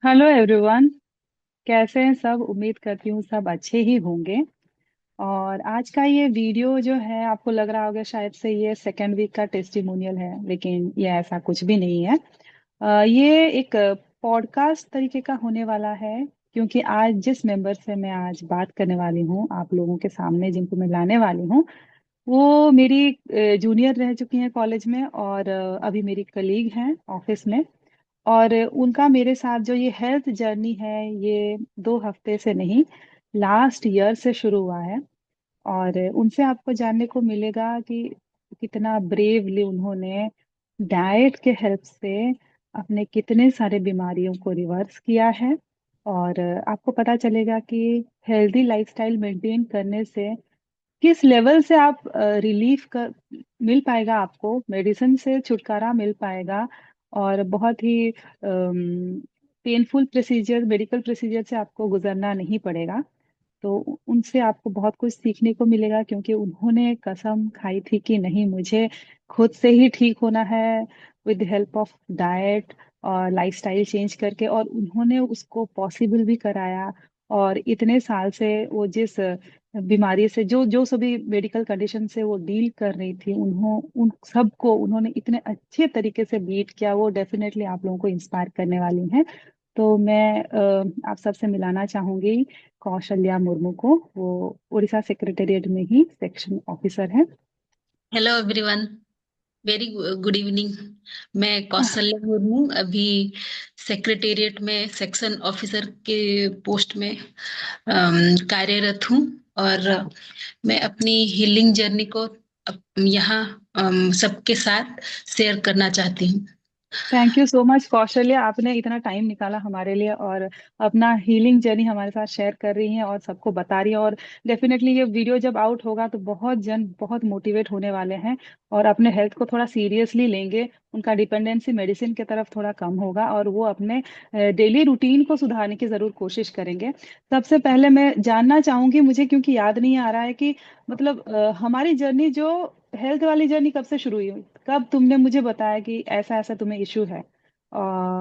Hello everyone. कैसे हैं सब? उम्मीद करती हूँ सब अच्छे ही होंगे। और आज का ये वीडियो जो है आपको लग रहा होगा शायद से ये सेकेंड वीक का टेस्टिमोनियल है, लेकिन ये ऐसा कुछ भी नहीं है। ये एक पॉडकास्ट तरीके का होने वाला है, क्योंकि आज जिस मेंबर से मैं आज बात करने वाली हूँ आप लोगों के सामने, जिनको मैं लाने वाली हूँ, वो मेरी जूनियर रह चुकी हैं कॉलेज में, और अभी मेरी कलीग हैं ऑफिस में। और उनका मेरे साथ जो ये हेल्थ जर्नी है, ये 2 हफ्ते से नहीं, लास्ट ईयर से शुरू हुआ है। और उनसे आपको जानने को मिलेगा कि कितना ब्रेवली उन्होंने डाइट के हेल्प से अपने कितने सारे बीमारियों को रिवर्स किया है। और आपको पता चलेगा कि हेल्दी लाइफस्टाइल मेंटेन करने से किस लेवल से आप रिलीफ कर मिल पाएगा, आपको मेडिसिन से छुटकारा मिल पाएगा। और बहुत ही पेनफुल प्रोसीजर, मेडिकल प्रोसीजर से आपको गुजरना नहीं पड़ेगा। तो उनसे आपको बहुत कुछ सीखने को मिलेगा, क्योंकि उन्होंने कसम खाई थी कि नहीं, मुझे खुद से ही ठीक होना है विद हेल्प ऑफ डाइट और लाइफस्टाइल चेंज करके। और उन्होंने उसको पॉसिबल भी कराया। और इतने साल से वो जिस बीमारी से, जो जो सभी मेडिकल कंडीशन से वो डील कर रही थी, उन सबको उन्होंने इतने अच्छे तरीके से बीट किया। वो डेफिनेटली आप लोगों को इंस्पायर करने वाली हैं। तो मैं आप सबसे मिलाना चाहूंगी कौशल्या मुर्मू को। वो उड़ीसा सेक्रेटेरिएट में ही सेक्शन ऑफिसर है। Hello everyone. Very good evening. मैं कौशल्या मुर्मू अभी सेक्रेटेरिएट में सेक्शन ऑफिसर के पोस्ट में कार्यरत हूँ। और मैं अपनी हीलिंग जर्नी को यहाँ सबके साथ शेयर करना चाहती हूँ। Thank you so much Kaushalya, आपने इतना टाइम निकाला हमारे लिए और अपना हीलिंग जर्नी हमारे साथ शेयर कर रही हैं और सबको बता रही हैं। और डेफिनेटली ये वीडियो जब आउट होगा तो बहुत जन बहुत मोटिवेट होने वाले हैं और अपने हेल्थ को थोड़ा सीरियसली लेंगे। उनका डिपेंडेंसी मेडिसिन की तरफ थोड़ा कम होगा और वो अपने डेली रूटीन को सुधारने की जरूर कोशिश करेंगे। सबसे पहले मैं जानना चाहूंगी, मुझे क्योंकि याद नहीं आ रहा है कि मतलब हमारी जर्नी जो हेल्थ वाली जर्नी कब से शुरू हुई, कब तुमने मुझे बताया कि ऐसा ऐसा तुम्हें इशू है?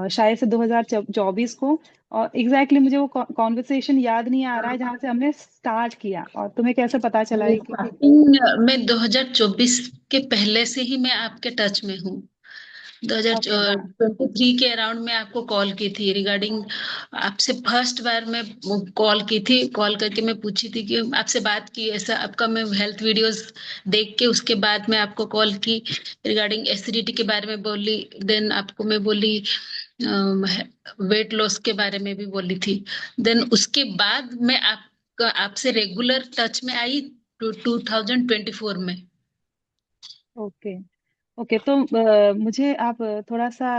शायद से 2024 को। और एग्जैक्टली मुझे वो कॉन्वर्सेशन याद नहीं आ रहा है जहाँ से हमने स्टार्ट किया, और तुम्हें कैसे पता चला है कि स्टार्टिंग मैं 2024 के पहले से ही मैं आपके टच में हूँ। ओके। 2023 के अराउंड में आपको कॉल की थी रिगार्डिंग। आपसे फर्स्ट बार मैं कॉल की थी, कॉल करके मैं पूछी थी कि आपसे बात की ऐसा आपका, मैं हेल्थ वीडियोस देख के उसके बाद मैं आपको कॉल की रिगार्डिंग एसिडिटी के बारे में बोली। देन आपको मैं बोली वेट लॉस के बारे में भी बोली थी। देन उसके बाद मैं आपका आपसे रेगुलर टच में आई 2024 में। ओके। ओके, तो मुझे आप थोड़ा सा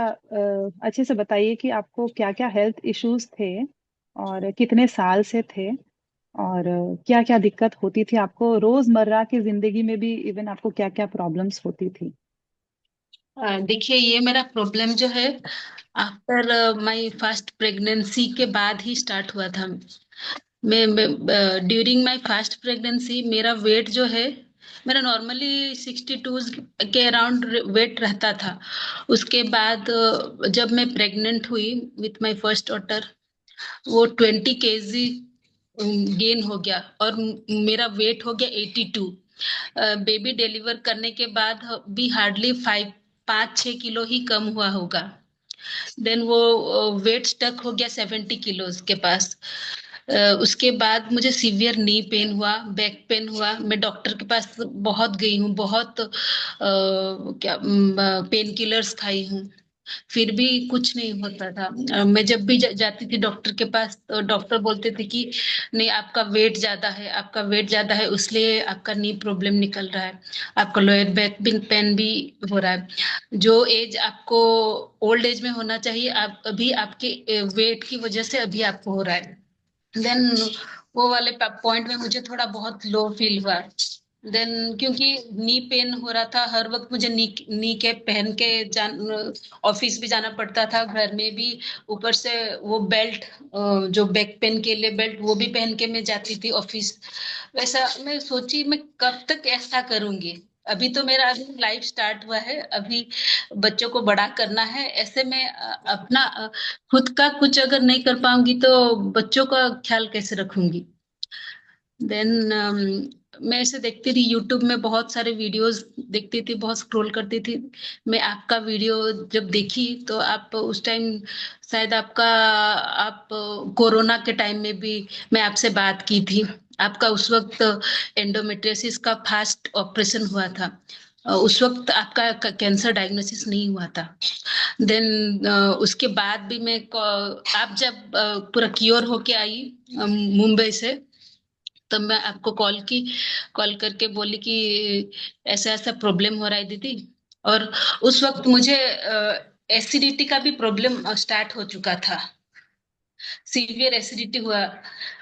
अच्छे से बताइए कि आपको क्या क्या हेल्थ इश्यूज थे और कितने साल से थे, और क्या क्या दिक्कत होती थी आपको रोजमर्रा की जिंदगी में भी, इवन आपको क्या क्या प्रॉब्लम्स होती थी? देखिए, ये मेरा प्रॉब्लम जो है आफ्टर माय फर्स्ट प्रेगनेंसी के बाद ही स्टार्ट हुआ था। मैं ड्यूरिंग माय फर्स्ट प्रेगनेंसी मेरा वेट जो है, मेरा नॉर्मली 62 के अराउंड वेट रहता था। उसके बाद जब मैं प्रेग्नेंट हुई विथ माय फर्स्ट डॉटर, वो 20 केजी गेन हो गया और मेरा वेट हो गया 82। बेबी डिलीवर करने के बाद भी हार्डली 5-6 किलो ही कम हुआ होगा। देन वो वेट स्टक हो गया 70 किलोज के पास। उसके बाद मुझे सीवियर नी पेन हुआ, बैक पेन हुआ। मैं डॉक्टर के पास बहुत गई हूँ, बहुत क्या पेन किलर्स खाई हूँ, फिर भी कुछ नहीं होता था। मैं जब भी जाती थी डॉक्टर के पास तो डॉक्टर बोलते थे कि नहीं, आपका वेट ज्यादा है, आपका वेट ज्यादा है, इसलिए आपका नी प्रॉब्लम निकल रहा है, आपका लोअर बैक पेन भी हो रहा है। जो एज आपको ओल्ड एज में होना चाहिए, आप अभी आपके वेट की वजह से अभी आपको हो रहा है। देन वो वाले पॉइंट में मुझे थोड़ा बहुत लो फील हुआ। देन क्योंकि नी पेन हो रहा था हर वक्त, मुझे नी कैप पहन के जान ऑफिस भी जाना पड़ता था, घर में भी ऊपर से वो बेल्ट, जो बैक पेन के लिए बेल्ट, वो भी पहन के मैं जाती थी ऑफिस। वैसा मैं सोची मैं कब तक ऐसा करूंगी। अभी तो मेरा अभी लाइफ स्टार्ट हुआ है, अभी बच्चों को बड़ा करना है। ऐसे में अपना खुद का कुछ अगर नहीं कर पाऊंगी तो बच्चों का ख्याल कैसे रखूंगी। देन मैं ऐसे देखती थी यूट्यूब में, बहुत सारे वीडियोस देखती थी, बहुत स्क्रॉल करती थी। मैं आपका वीडियो जब देखी तो आप उस टाइम शायद आपका, आप कोरोना के टाइम में भी मैं आपसे बात की थी। आपका उस वक्त एंडोमेट्रियोसिस का फास्ट ऑपरेशन हुआ था। उस वक्त आपका कैंसर डायग्नोसिस नहीं हुआ था। देन उसके बाद भी आप जब पूरा क्योर होके आई मुंबई से, तब मैं आपको कॉल करके बोली कि ऐसा ऐसा प्रॉब्लम हो रहा है दीदी। और उस वक्त मुझे एसिडिटी का भी प्रॉब्लम स्टार्ट हो चुका था। सीवियर एसिडिटी हुआ।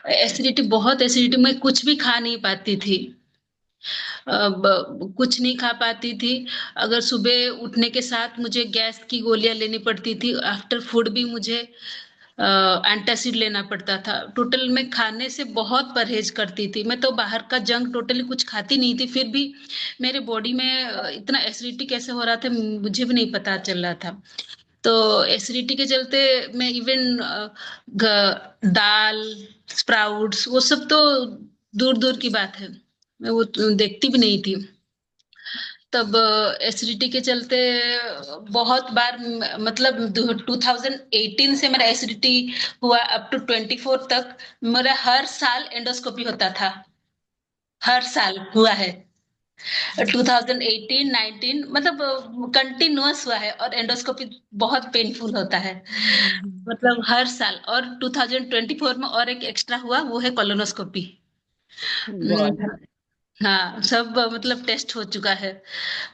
एसिडिटी, बहुत एसिडिटी, मैं कुछ भी खा नहीं पाती थी। कुछ नहीं खा पाती थी। अगर सुबह उठने के साथ मुझे गैस की गोलियां लेनी पड़ती थी, आफ्टर फूड भी मुझे एंटासिड लेना पड़ता था। टोटल मैं खाने से बहुत परहेज करती थी। मैं तो बाहर का जंक टोटली कुछ खाती नहीं थी, फिर भी मेरे बॉडी में इतना एसिडिटी कैसे हो रहा था मुझे भी नहीं पता चल रहा था। तो एसिडिटी के चलते मैं इवन दाल, स्प्राउट्स, वो सब तो दूर दूर की बात है, मैं वो देखती भी नहीं थी। तब एसिडिटी के चलते बहुत बार मतलब 2018 से मेरा एसिडिटी हुआ अप टू 24 तक। मेरा हर साल एंडोस्कोपी होता था, हर साल हुआ है। 2018 19 मतलब कंटिन्यूअस हुआ है, और एंडोस्कोपी बहुत पेनफुल होता है। मतलब हर साल। और 2024 में और एक एक्स्ट्रा हुआ, वो है कोलोनोस्कोपी। गॉड। हाँ, सब मतलब टेस्ट हो चुका है।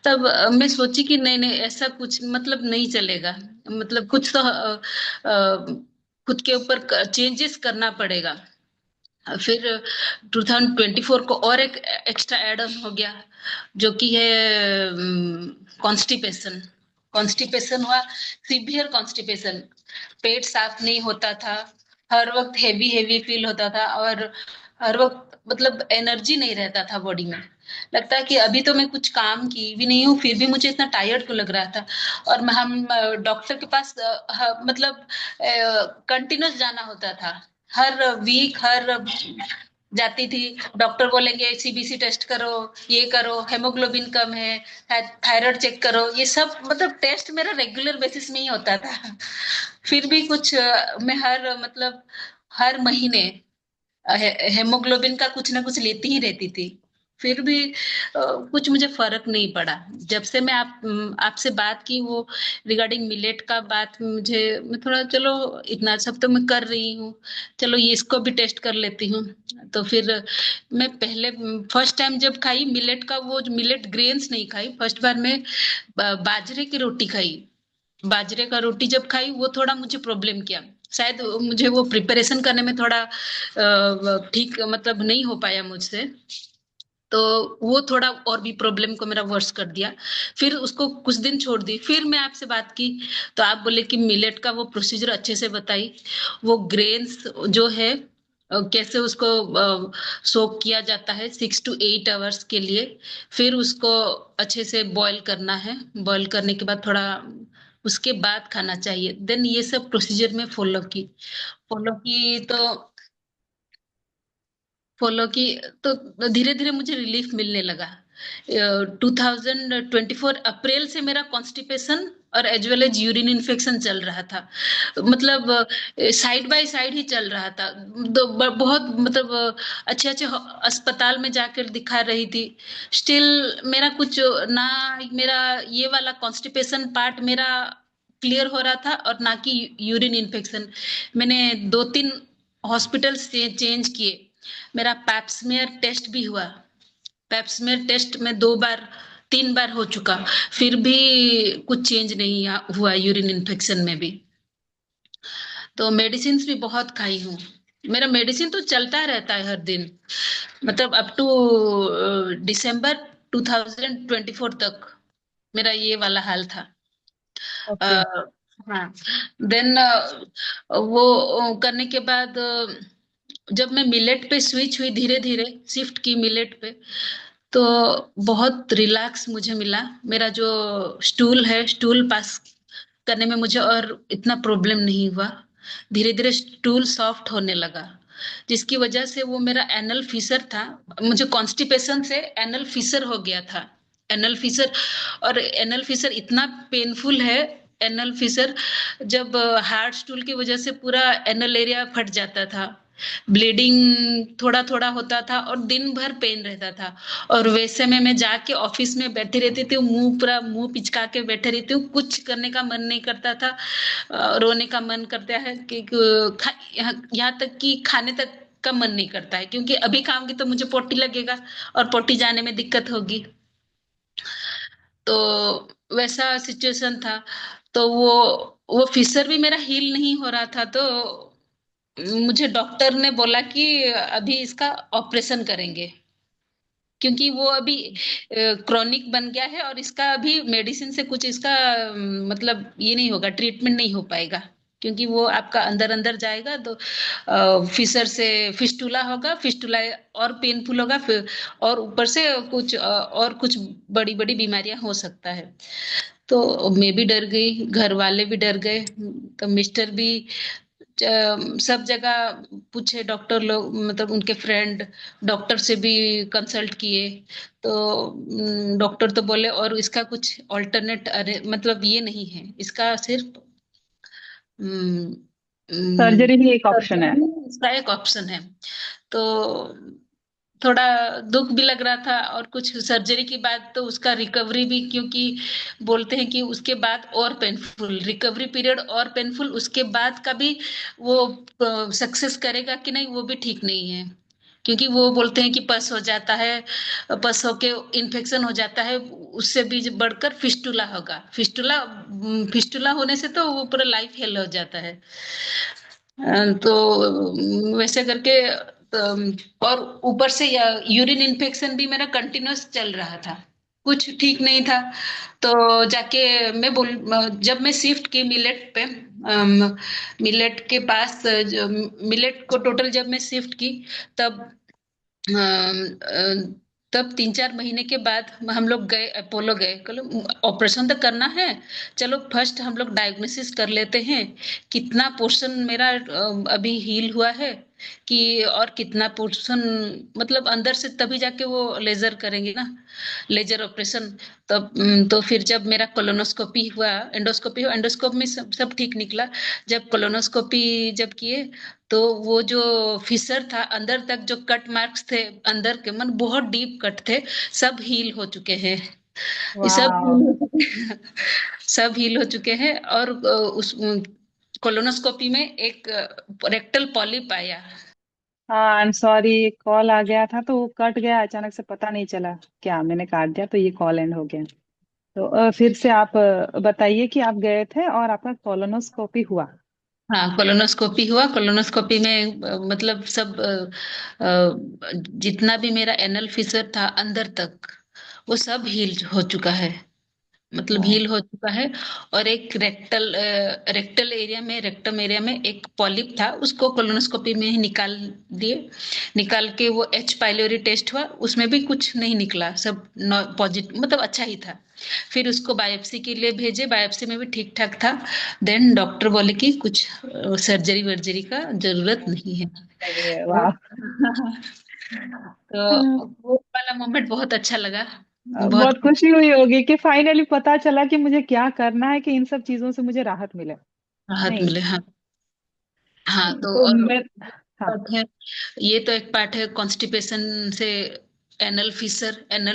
तब मैं सोची कि नहीं नहीं, ऐसा कुछ मतलब नहीं चलेगा। मतलब कुछ तो खुद के ऊपर चेंजेस करना पड़ेगा। फिर 2024 को और एक एक्स्ट्रा एड ऑन हो गया, जो कि है कॉन्स्टिपेशन। कॉन्स्टिपेशन हुआ, सीवियर कॉन्स्टिपेशन। पेट साफ नहीं होता था, हर वक्त हेवी हेवी फील होता था, और हर वक्त मतलब एनर्जी नहीं रहता था बॉडी में। लगता है कि अभी तो मैं कुछ काम की भी नहीं हूँ, फिर भी मुझे इतना टायर्ड क्यों लग रहा था। और हम डॉक्टर के पास मतलब कंटिन्यूस जाना होता था। हर वीक, हर जाती थी। डॉक्टर बोलेंगे सीबीसी टेस्ट करो, ये करो, हेमोग्लोबिन कम है, थायराइड चेक करो, ये सब मतलब टेस्ट मेरा रेगुलर बेसिस में ही होता था। फिर भी कुछ मैं हर मतलब हर महीने हेमोग्लोबिन का कुछ ना कुछ लेती ही रहती थी। फिर भी कुछ मुझे फर्क नहीं पड़ा। जब से मैं आपसे बात की, वो रिगार्डिंग मिलेट का बात, मुझे मैं थोड़ा चलो इतना सब तो मैं कर रही हूँ, चलो ये इसको भी टेस्ट कर लेती हूँ। तो फिर मैं पहले फर्स्ट टाइम जब खाई मिलेट का, वो मिलेट ग्रेन्स नहीं खाई, फर्स्ट बार मैं बाजरे की रोटी खाई। बाजरे का रोटी जब खाई, वो थोड़ा मुझे प्रॉब्लम किया। शायद मुझे वो प्रिपरेशन करने में थोड़ा ठीक मतलब नहीं हो पाया मुझसे। तो वो थोड़ा और भी प्रॉब्लम को मेरा वर्स कर दिया। फिर उसको कुछ दिन छोड़ दी, फिर मैं आपसे बात की, तो आप बोले कि मिलेट का वो प्रोसीजर अच्छे से बताई। वो ग्रेन्स जो है कैसे उसको सोक किया जाता है 6 to 8 आवर्स के लिए। फिर उसको अच्छे से बॉईल करना है, बॉईल करने के बाद थोड़ा उसके बाद खाना चाहिए। देन ये सब प्रोसीजर में फॉलो की तो फॉलो की, तो धीरे धीरे मुझे रिलीफ मिलने लगा। 2024 अप्रैल से मेरा कॉन्स्टिपेशन और as well as urine infection चल रहा था। मतलब साइड बाय साइड ही चल रहा था। बहुत मतलब अच्छे अच्छे अस्पताल में जाकर दिखा रही थी। स्टिल मेरा कुछ ना, मेरा ये वाला कॉन्स्टिपेशन पार्ट मेरा क्लियर हो रहा था, और ना कि यूरिन इन्फेक्शन। मैंने 2 3 हॉस्पिटल से चेंज किए। मेरा पैप्समेयर टेस्ट भी हुआ। पैप्समेयर टेस्ट में 2 बार 3 बार हो चुका, फिर भी कुछ चेंज नहीं हुआ यूरिन इन्फेक्शन में भी। तो मेडिसिन भी बहुत खाई हूँ। मेरा मेडिसिन तो चलता रहता है हर दिन, मतलब अप टू दिसंबर 2024 तक मेरा ये वाला हाल था। ओके। आ, हाँ। देन वो करने के बाद जब मैं मिलेट पे स्विच हुई, धीरे धीरे शिफ्ट की मिलेट पे, तो बहुत रिलैक्स मुझे मिला। मेरा जो स्टूल है, स्टूल पास करने में मुझे और इतना प्रॉब्लम नहीं हुआ। धीरे धीरे स्टूल सॉफ्ट होने लगा, जिसकी वजह से वो मेरा एनल फिशर था, मुझे कॉन्स्टिपेशन से एनल फिशर हो गया था। एनल फिशर, और एनल फिशर इतना पेनफुल है। एनल फिशर जब हार्ड स्टूल की वजह से पूरा एनल एरिया फट जाता था, ब्लीडिंग थोड़ा थोड़ा होता था और दिन भर पेन रहता था। और वैसे में मैं जाके ऑफिस में बैठी रहती थी, मुंह पूरा मुंह पिचका के बैठे रहती हूँ, कुछ करने का मन नहीं करता था। रोने का मन करता है कि यहाँ तक कि खाने तक का मन नहीं करता है, क्योंकि अभी खाऊंगी तो मुझे पोटी लगेगा और पोटी जाने में दिक्कत होगी। तो वैसा सिचुएशन था। तो वो फिशर भी मेरा हील नहीं हो रहा था, तो मुझे डॉक्टर ने बोला कि अभी इसका ऑपरेशन करेंगे, क्योंकि वो अभी क्रॉनिक बन गया है और इसका अभी मेडिसिन से कुछ इसका मतलब ये नहीं होगा, ट्रीटमेंट नहीं हो पाएगा, क्योंकि वो आपका अंदर अंदर जाएगा तो फिशर से फिस्टुला होगा, फिस्टुला और पेनफुल होगा, फिर और ऊपर से कुछ और कुछ बड़ी बड़ी बीमारियां हो सकता है। तो मैं भी डर गई, घर वाले भी डर गए, तो मिस्टर भी सब जगह पूछे, डॉक्टर लोग मतलब उनके फ्रेंड डॉक्टर से भी कंसल्ट किए। तो डॉक्टर तो बोले और इसका कुछ ऑल्टरनेट, अरे मतलब ये नहीं है, इसका सिर्फ सर्जरी ही एक ऑप्शन है। सर्जरी इसका एक ऑप्शन है। तो थोड़ा दुख भी लग रहा था, और कुछ सर्जरी के बाद तो उसका रिकवरी भी, क्योंकि बोलते हैं कि उसके बाद और पेनफुल, रिकवरी पीरियड और पेनफुल, उसके बाद का भी वो सक्सेस करेगा कि नहीं वो भी ठीक नहीं है, क्योंकि वो बोलते हैं कि पस हो जाता है, पस होके इन्फेक्शन हो जाता है, उससे भी बढ़कर फिस्टुला होगा, फिस्टुला, फिस्टुला होने से तो वो पूरा लाइफ हेल हो जाता है। तो वैसे करके और ऊपर से यूरिन इन्फेक्शन भी मेरा कंटिन्यूस चल रहा था, कुछ ठीक नहीं था। तो जाके मैं बोल जब मैं शिफ्ट की मिलेट पे, मिलेट के पास, मिलेट को टोटल जब मैं शिफ्ट की, तब तब 3-4 महीने के बाद हम लोग गए, अपोलो गए, चलो ऑपरेशन तो करना है, चलो फर्स्ट हम लोग डायग्नोसिस कर लेते हैं, कितना पोर्शन मेरा अभी हील हुआ है, कि और कितना पोर्शन मतलब अंदर से, तभी जाके वो लेजर करेंगे ना, लेजर ऑपरेशन। तब तो फिर जब मेरा कोलोनोस्कोपी हुआ, एंडोस्कोपी हुआ, एंडोस्कोप में सब ठीक निकला। जब कोलोनोस्कोपी जब किए, तो वो जो फिशर था अंदर तक, जो कट मार्क्स थे अंदर के, मन बहुत डीप कट थे, सब हील हो चुके हैं। ये सब वाह। सब हील हो चुके हैं। और उस कोलोनोस्कोपी में एक रेक्टल पॉलिप आया। हाँ, आई एम सॉरी, कॉल आ गया था तो वो कट गया अचानक से, पता नहीं चला क्या मैंने काट दिया, तो ये कॉल एंड हो गया। तो फिर से आप बताइए कि आप गए थे और आपका कोलोनोस्कोपी हुआ। हाँ, कोलोनोस्कोपी हुआ। कोलोनोस्कोपी में मतलब सब जितना भी मेरा एनल फिशर था अंदर तक, वो सब हील हो चुका है, मतलब वाह। हील हो चुका है। और एक रेक्टल एरिया में, रेक्टम एरिया में एक पॉलिप था, उसको कोलोनोस्कोपी में ही निकाल दिए। निकाल के वो एच पाइलोरी टेस्ट हुआ, उसमें भी कुछ नहीं निकला, सब पॉजिटिव, मतलब अच्छा ही था। फिर उसको बायोप्सी के लिए भेजे, बायोप्सी में भी ठीक ठाक था। देन डॉक्टर बोले कि कुछ सर्जरी वर्जरी का जरूरत नहीं है। सही है, वो वाह। तो वो वाला मोमेंट बहुत अच्छा लगा, बहुत। बहुत खुशी हुई होगी कि फाइनली पता चला कि मुझे क्या करना है, कि इन सब चीजों से मुझे राहत मिले। राहत नहीं। मिले, हाँ। हाँ, तो तो और मैं। हाँ। पार्ट है, ये तो एक पार्ट है कॉन्स्टिपेशन से। एनल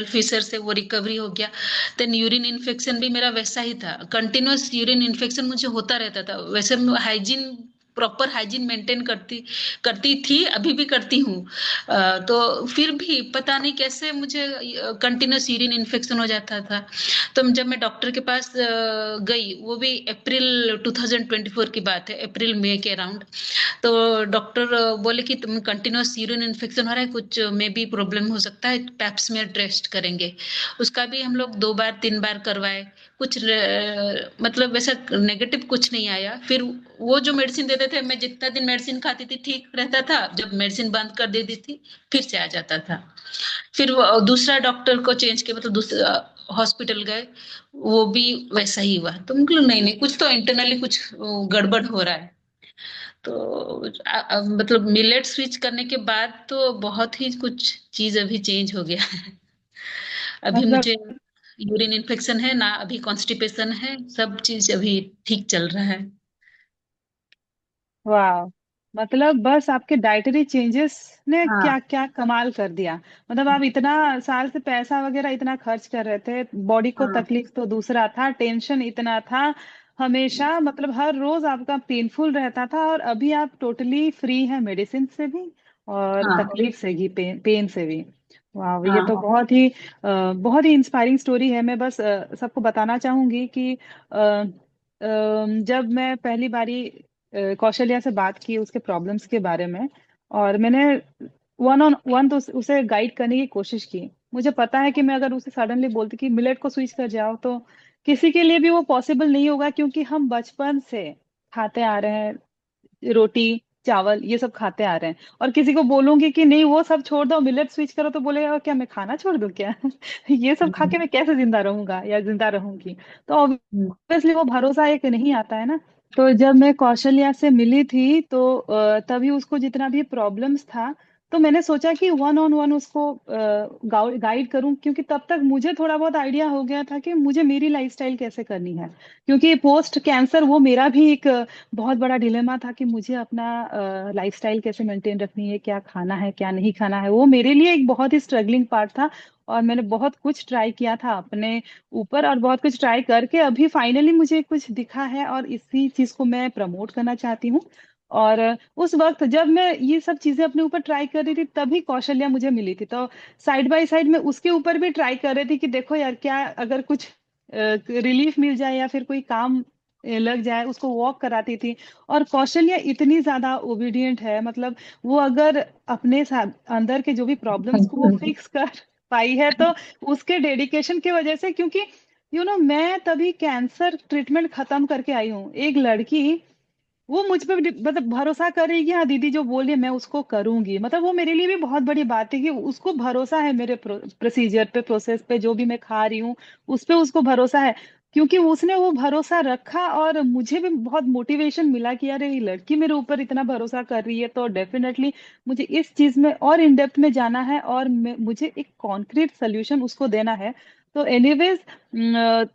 फिशर से वो रिकवरी हो गया। देन यूरिन इन्फेक्शन भी मेरा वैसा ही था, कंटिन्यूअस यूरिन इन्फेक्शन मुझे होता रहता था। वैसे मैं हाइजीन, प्रॉपर हाइजीन मेंटेन करती करती थी, अभी भी करती हूँ। तो फिर भी पता नहीं कैसे मुझे कंटिन्यूअस यूरिन इन्फेक्शन हो जाता था। तो जब मैं डॉक्टर के पास गई, वो भी अप्रैल 2024 की बात है, अप्रैल मई के अराउंड। तो डॉक्टर बोले कि तुम कंटिन्यूअस यूरिन इन्फेक्शन हो रहा है, कुछ में भी प्रॉब्लम हो सकता है, पैप्स में टेस्ट करेंगे। उसका भी हम लोग 2 बार 3 बार करवाए, कुछ मतलब वैसा नेगेटिव कुछ नहीं आया। फिर वो जो मेडिसिन देते थे, मैं जितना दिन मेडिसिन खाती थी ठीक रहता था, जब मेडिसिन बंद कर देती थी फिर से आ जाता था। फिर वो दूसरा डॉक्टर को चेंज किया, मतलब दूसरा हॉस्पिटल गए, वो भी वैसा ही हुआ। तो मुझे लगा, नहीं नहीं, कुछ तो इंटरनली कुछ गड़बड़ हो रहा है। तो मतलब मिलेट स्विच करने के बाद तो बहुत ही कुछ चीज अभी चेंज हो गया है। अभी मतलब मुझे यूरिन इन्फेक्शन है ना, अभी कॉन्स्टिपेशन है, सब चीज अभी ठीक चल रहा है। वाह, मतलब बस आपके डाइटरी चेंजेस ने हाँ। क्या क्या कमाल कर दिया। मतलब आप इतना साल से पैसा वगैरह इतना खर्च कर रहे थे, बॉडी को हाँ। तकलीफ तो दूसरा था, टेंशन इतना था हमेशा, मतलब हर रोज आपका पेनफुल रहता था, और अभी आप टोटली फ्री हैं मेडिसिन से भी और हाँ। तकलीफ से भी, पेन से भी। वाह, ये तो हाँ। बहुत ही इंस्पायरिंग स्टोरी है। मैं बस सबको बताना चाहूंगी कि जब मैं पहली बारी कौशल्या से बात की उसके प्रॉब्लम्स के बारे में, और मैंने वन ऑन वन तो उसे गाइड करने की कोशिश की। मुझे पता है कि मैं अगर उसे सडनली बोलती कि मिलेट को स्विच कर जाओ, तो किसी के लिए भी वो पॉसिबल नहीं होगा, क्योंकि हम बचपन से खाते आ रहे हैं, रोटी चावल ये सब खाते आ रहे हैं। और किसी को बोलूंगी कि नहीं वो सब छोड़ दो, मिलेट स्विच करो, तो बोलेगा क्या मैं खाना छोड़ दूं क्या? ये सब खा के हम्म। मैं कैसे जिंदा रहूंगा या जिंदा रहूंगी? तो हम्म। ऑब्वियसली वो भरोसा एक नहीं आता है ना। तो जब मैं कौशल्या से मिली थी, तो तभी उसको जितना भी प्रॉब्लम्स था, तो मैंने सोचा कि वन ऑन वन उसको गाइड करूं, क्योंकि तब तक मुझे थोड़ा बहुत आइडिया हो गया था कि मुझे मेरी लाइफस्टाइल कैसे करनी है। क्योंकि पोस्ट कैंसर वो मेरा भी एक बहुत बड़ा डिलेमा था कि मुझे अपना लाइफस्टाइल कैसे मेंटेन रखनी है, क्या खाना है क्या नहीं खाना है, वो मेरे लिए एक बहुत ही स्ट्रगलिंग पार्ट था। और मैंने बहुत कुछ ट्राई किया था अपने ऊपर, और बहुत कुछ ट्राई करके अभी फाइनली मुझे कुछ दिखा है, और इसी चीज को मैं प्रमोट करना चाहती हूँ। और उस वक्त जब मैं ये सब चीजें अपने ऊपर ट्राई कर रही थी, तभी कौशल्या मुझे मिली थी। तो साइड बाय साइड में उसके ऊपर भी ट्राई कर रही थी कि देखो यार, क्या अगर कुछ रिलीफ मिल जाए या फिर कोई काम लग जाए, उसको वॉक कराती थी। और कौशल्या इतनी ज्यादा ओबीडियंट है, मतलब वो अगर अपने साथ अंदर के जो भी प्रॉब्लम्स को वो फिक्स कर पाई है, तो उसके डेडिकेशन की वजह से। क्योंकि मैं तभी कैंसर ट्रीटमेंट खत्म करके आई हूँ, एक लड़की वो मुझ पे मतलब भरोसा कर रही है कि हाँ दीदी जो बोल रही है मैं उसको करूंगी। मतलब वो मेरे लिए भी बहुत बड़ी बात है कि उसको भरोसा है मेरे प्रोसीजर पे, प्रोसेस पे, जो भी मैं खा रही हूँ उस पे उसको भरोसा है। क्योंकि उसने वो भरोसा रखा, और मुझे भी बहुत मोटिवेशन मिला कि यार ये लड़की मेरे ऊपर इतना भरोसा कर रही है, तो डेफिनेटली मुझे इस चीज में और इन डेप्थ में जाना है, और मुझे एक कॉन्क्रीट सोल्यूशन उसको देना है। तो एनीवेज,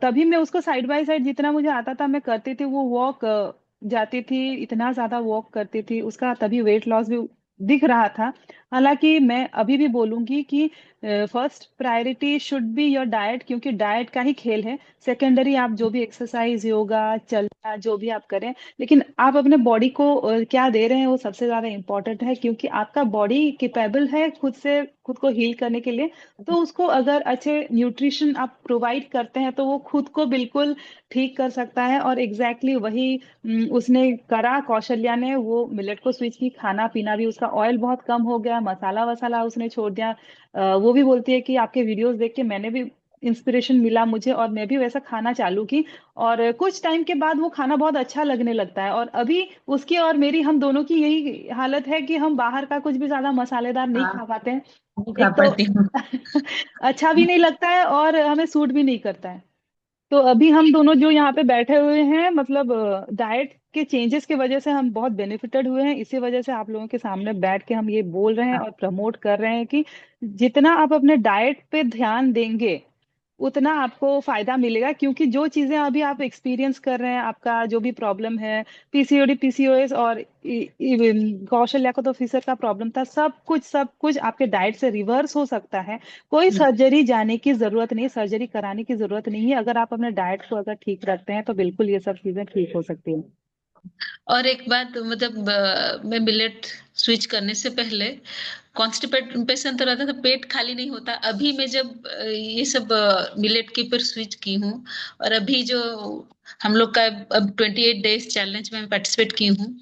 तभी मैं उसको साइड बाय साइड जितना मुझे आता था मैं करती थी। वो वॉक जाती थी, इतना ज्यादा वॉक करती थी, उसका तभी वेट लॉस भी दिख रहा था। हालांकि मैं अभी भी बोलूंगी कि first priority should be your diet, क्योंकि डाइट का ही खेल है। सेकेंडरी आप जो भी एक्सरसाइज, योगा, चलना, जो भी आप करें, लेकिन आप अपने बॉडी को क्या दे रहे हैं वो सबसे ज्यादा इंपॉर्टेंट है, क्योंकि आपका बॉडी कैपेबल है खुद से खुद को हील करने के लिए। तो उसको अगर अच्छे न्यूट्रिशन आप प्रोवाइड करते हैं, तो वो खुद को बिल्कुल ठीक कर सकता है। और एग्जैक्टली वही उसने करा, कौशल्या ने। वो मिलेट को स्विच की, खाना पीना भी उसका, ऑयल बहुत कम हो गया, मसाला वसाला उसने छोड़ दिया। वो भी बोलती है कि आपके वीडियोस देख के मैंने भी इंस्पिरेशन मिला मुझे, और मैं भी वैसा खाना चालू की। और कुछ टाइम के बाद वो खाना बहुत अच्छा लगने लगता है। और अभी उसकी और मेरी, हम दोनों की यही हालत है कि हम बाहर का कुछ भी ज्यादा मसालेदार नहीं हाँ, खा पाते हैं। नहीं खा एक तो पाती हूँ। अच्छा भी नहीं लगता है, और हमें सूट भी नहीं करता है। तो अभी हम दोनों जो यहाँ पे बैठे हुए हैं, मतलब डाइट के चेंजेस की वजह से हम बहुत बेनिफिटेड हुए हैं। इसी वजह से आप लोगों के सामने बैठ के हम ये बोल रहे हैं और प्रमोट कर रहे हैं कि जितना आप अपने डाइट पे ध्यान देंगे उतना आपको फायदा मिलेगा। क्योंकि जो चीजें अभी आप एक्सपीरियंस कर रहे हैं, आपका जो भी प्रॉब्लम है, पीसीओडी, पीसीओएस, और कौशल्या को तो फिशर का प्रॉब्लम था, सब कुछ आपके डाइट से रिवर्स हो सकता है। कोई सर्जरी जाने की जरूरत नहीं, सर्जरी कराने की जरूरत नहीं है। अगर आप अपने डाइट को अगर ठीक रखते हैं, तो बिल्कुल ये सब चीजें ठीक हो सकती हैं। और एक बात, मतलब मैं मिलेट स्विच करने से पहले कॉन्स्टिपेशन तो रहता था, पेट खाली नहीं होता। अभी मैं जब ये सब मिलेट के ऊपर स्विच की हूँ, और अभी जो हम लोग का अब 28 डेज चैलेंज में पार्टिसिपेट की हूँ,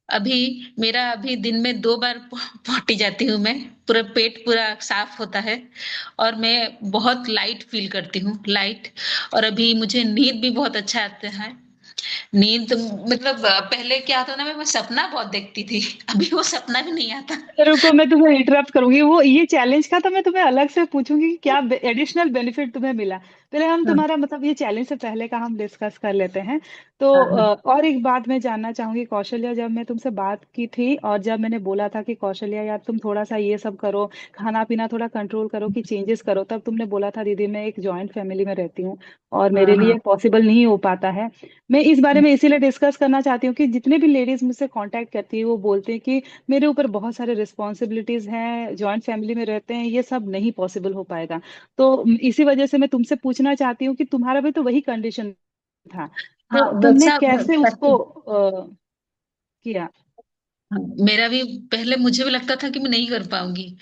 अभी मेरा अभी दिन में 2 बार पॉटी जाती हूँ मैं। पूरा पेट पूरा साफ होता है और मैं बहुत लाइट फील करती हूँ, लाइट। और अभी मुझे नींद भी बहुत अच्छा आता है। नींद मतलब पहले क्या होता था ना, मैं सपना बहुत देखती थी। अभी वो सपना भी नहीं आता। रुको, मैं तुम्हें इंटरप्ट करूंगी। वो ये चैलेंज का तो मैं तुम्हें अलग से पूछूंगी कि क्या एडिशनल बेनिफिट तुम्हें मिला। पहले हम हाँ तुम्हारा मतलब ये चैलेंज से पहले का हम डिस्कस कर लेते हैं। तो हाँ हाँ और एक बात मैं जानना चाहूंगी कौशल्या, जब मैं तुमसे बात की थी और जब मैंने बोला था कि कौशल्या यार तुम थोड़ा सा ये सब करो, खाना पीना थोड़ा कंट्रोल करो, कि चेंजेस करो, तब तुमने बोला था दीदी मैं एक जॉइंट फैमिली में रहती हूँ और मेरे हाँ लिए हाँ। पॉसिबल नहीं हो पाता है। मैं इस बारे में इसीलिए डिस्कस करना चाहती हूँ कि जितने भी लेडीज मुझसे कांटेक्ट करती है वो बोलते हैं कि मेरे ऊपर बहुत सारे रिस्पॉन्सिबिलिटीज हैं, जॉइंट फैमिली में रहते हैं, ये सब नहीं पॉसिबल हो पाएगा। तो इसी वजह से मैं तुमसे पूछना चाहती हूँ कि तुम्हारा भी तो वही कंडीशन था, हाँ तो तुमने वैसा कैसे उसको किया। हाँ, मेरा भी पहले मुझे भी लगता था कि मैं नहीं कर पाऊंगी।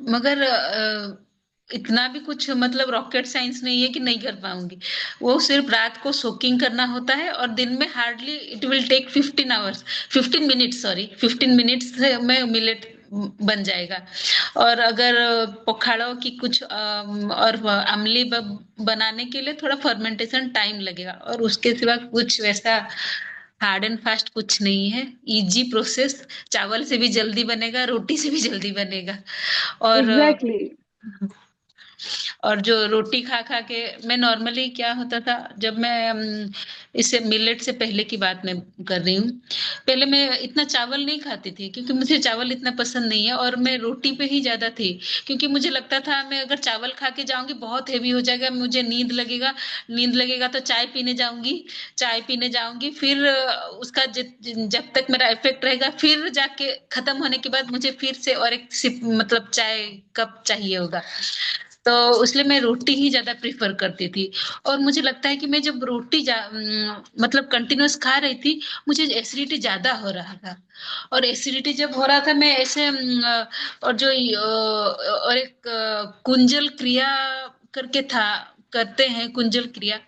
मगर इतना भी कुछ मतलब रॉकेट साइंस नहीं है कि नहीं कर पाऊंगी। वो सिर्फ रात को सोकिंग करना होता है और दिन में hardly it will take 15 hours, 15 minutes, sorry 15 minutes में मिलेट बन जाएगा। और अगर पखाड़ों की कुछ और अमली बनाने के लिए थोड़ा फर्मेंटेशन टाइम लगेगा, और उसके सिवा कुछ वैसा हार्ड एंड फास्ट कुछ नहीं है। Easy process. चावल से भी जल्दी बनेगा, रोटी से भी जल्दी बनेगा। और एग्जैक्टली। और जो रोटी खा खा के मैं नॉर्मली क्या होता था, जब मैं इससे मिलेट से पहले की बात मैं कर रही हूँ। पहले मैं इतना चावल नहीं खाती थी क्योंकि मुझे चावल इतना पसंद नहीं है, और मैं रोटी पे ही ज्यादा थी। क्योंकि मुझे लगता था मैं अगर चावल खा के जाऊंगी बहुत हेवी हो जाएगा, मुझे नींद लगेगा। नींद लगेगा तो चाय पीने जाऊंगी। चाय पीने जाऊंगी फिर उसका जब तक मेरा इफेक्ट रहेगा, फिर जाके खत्म होने के बाद मुझे फिर से और एक सिप मतलब चाय कप चाहिए होगा। तो इसलिए मैं रोटी ही ज्यादा प्रेफर करती थी। और मुझे लगता है कि मैं जब रोटी मतलब कंटिन्यूअस खा रही थी, मुझे एसिडिटी ज्यादा हो रहा था। और एसिडिटी जब हो रहा था मैं ऐसे और जो और एक कुंजल क्रिया करके था, करते हैं कुंजल क्रिया,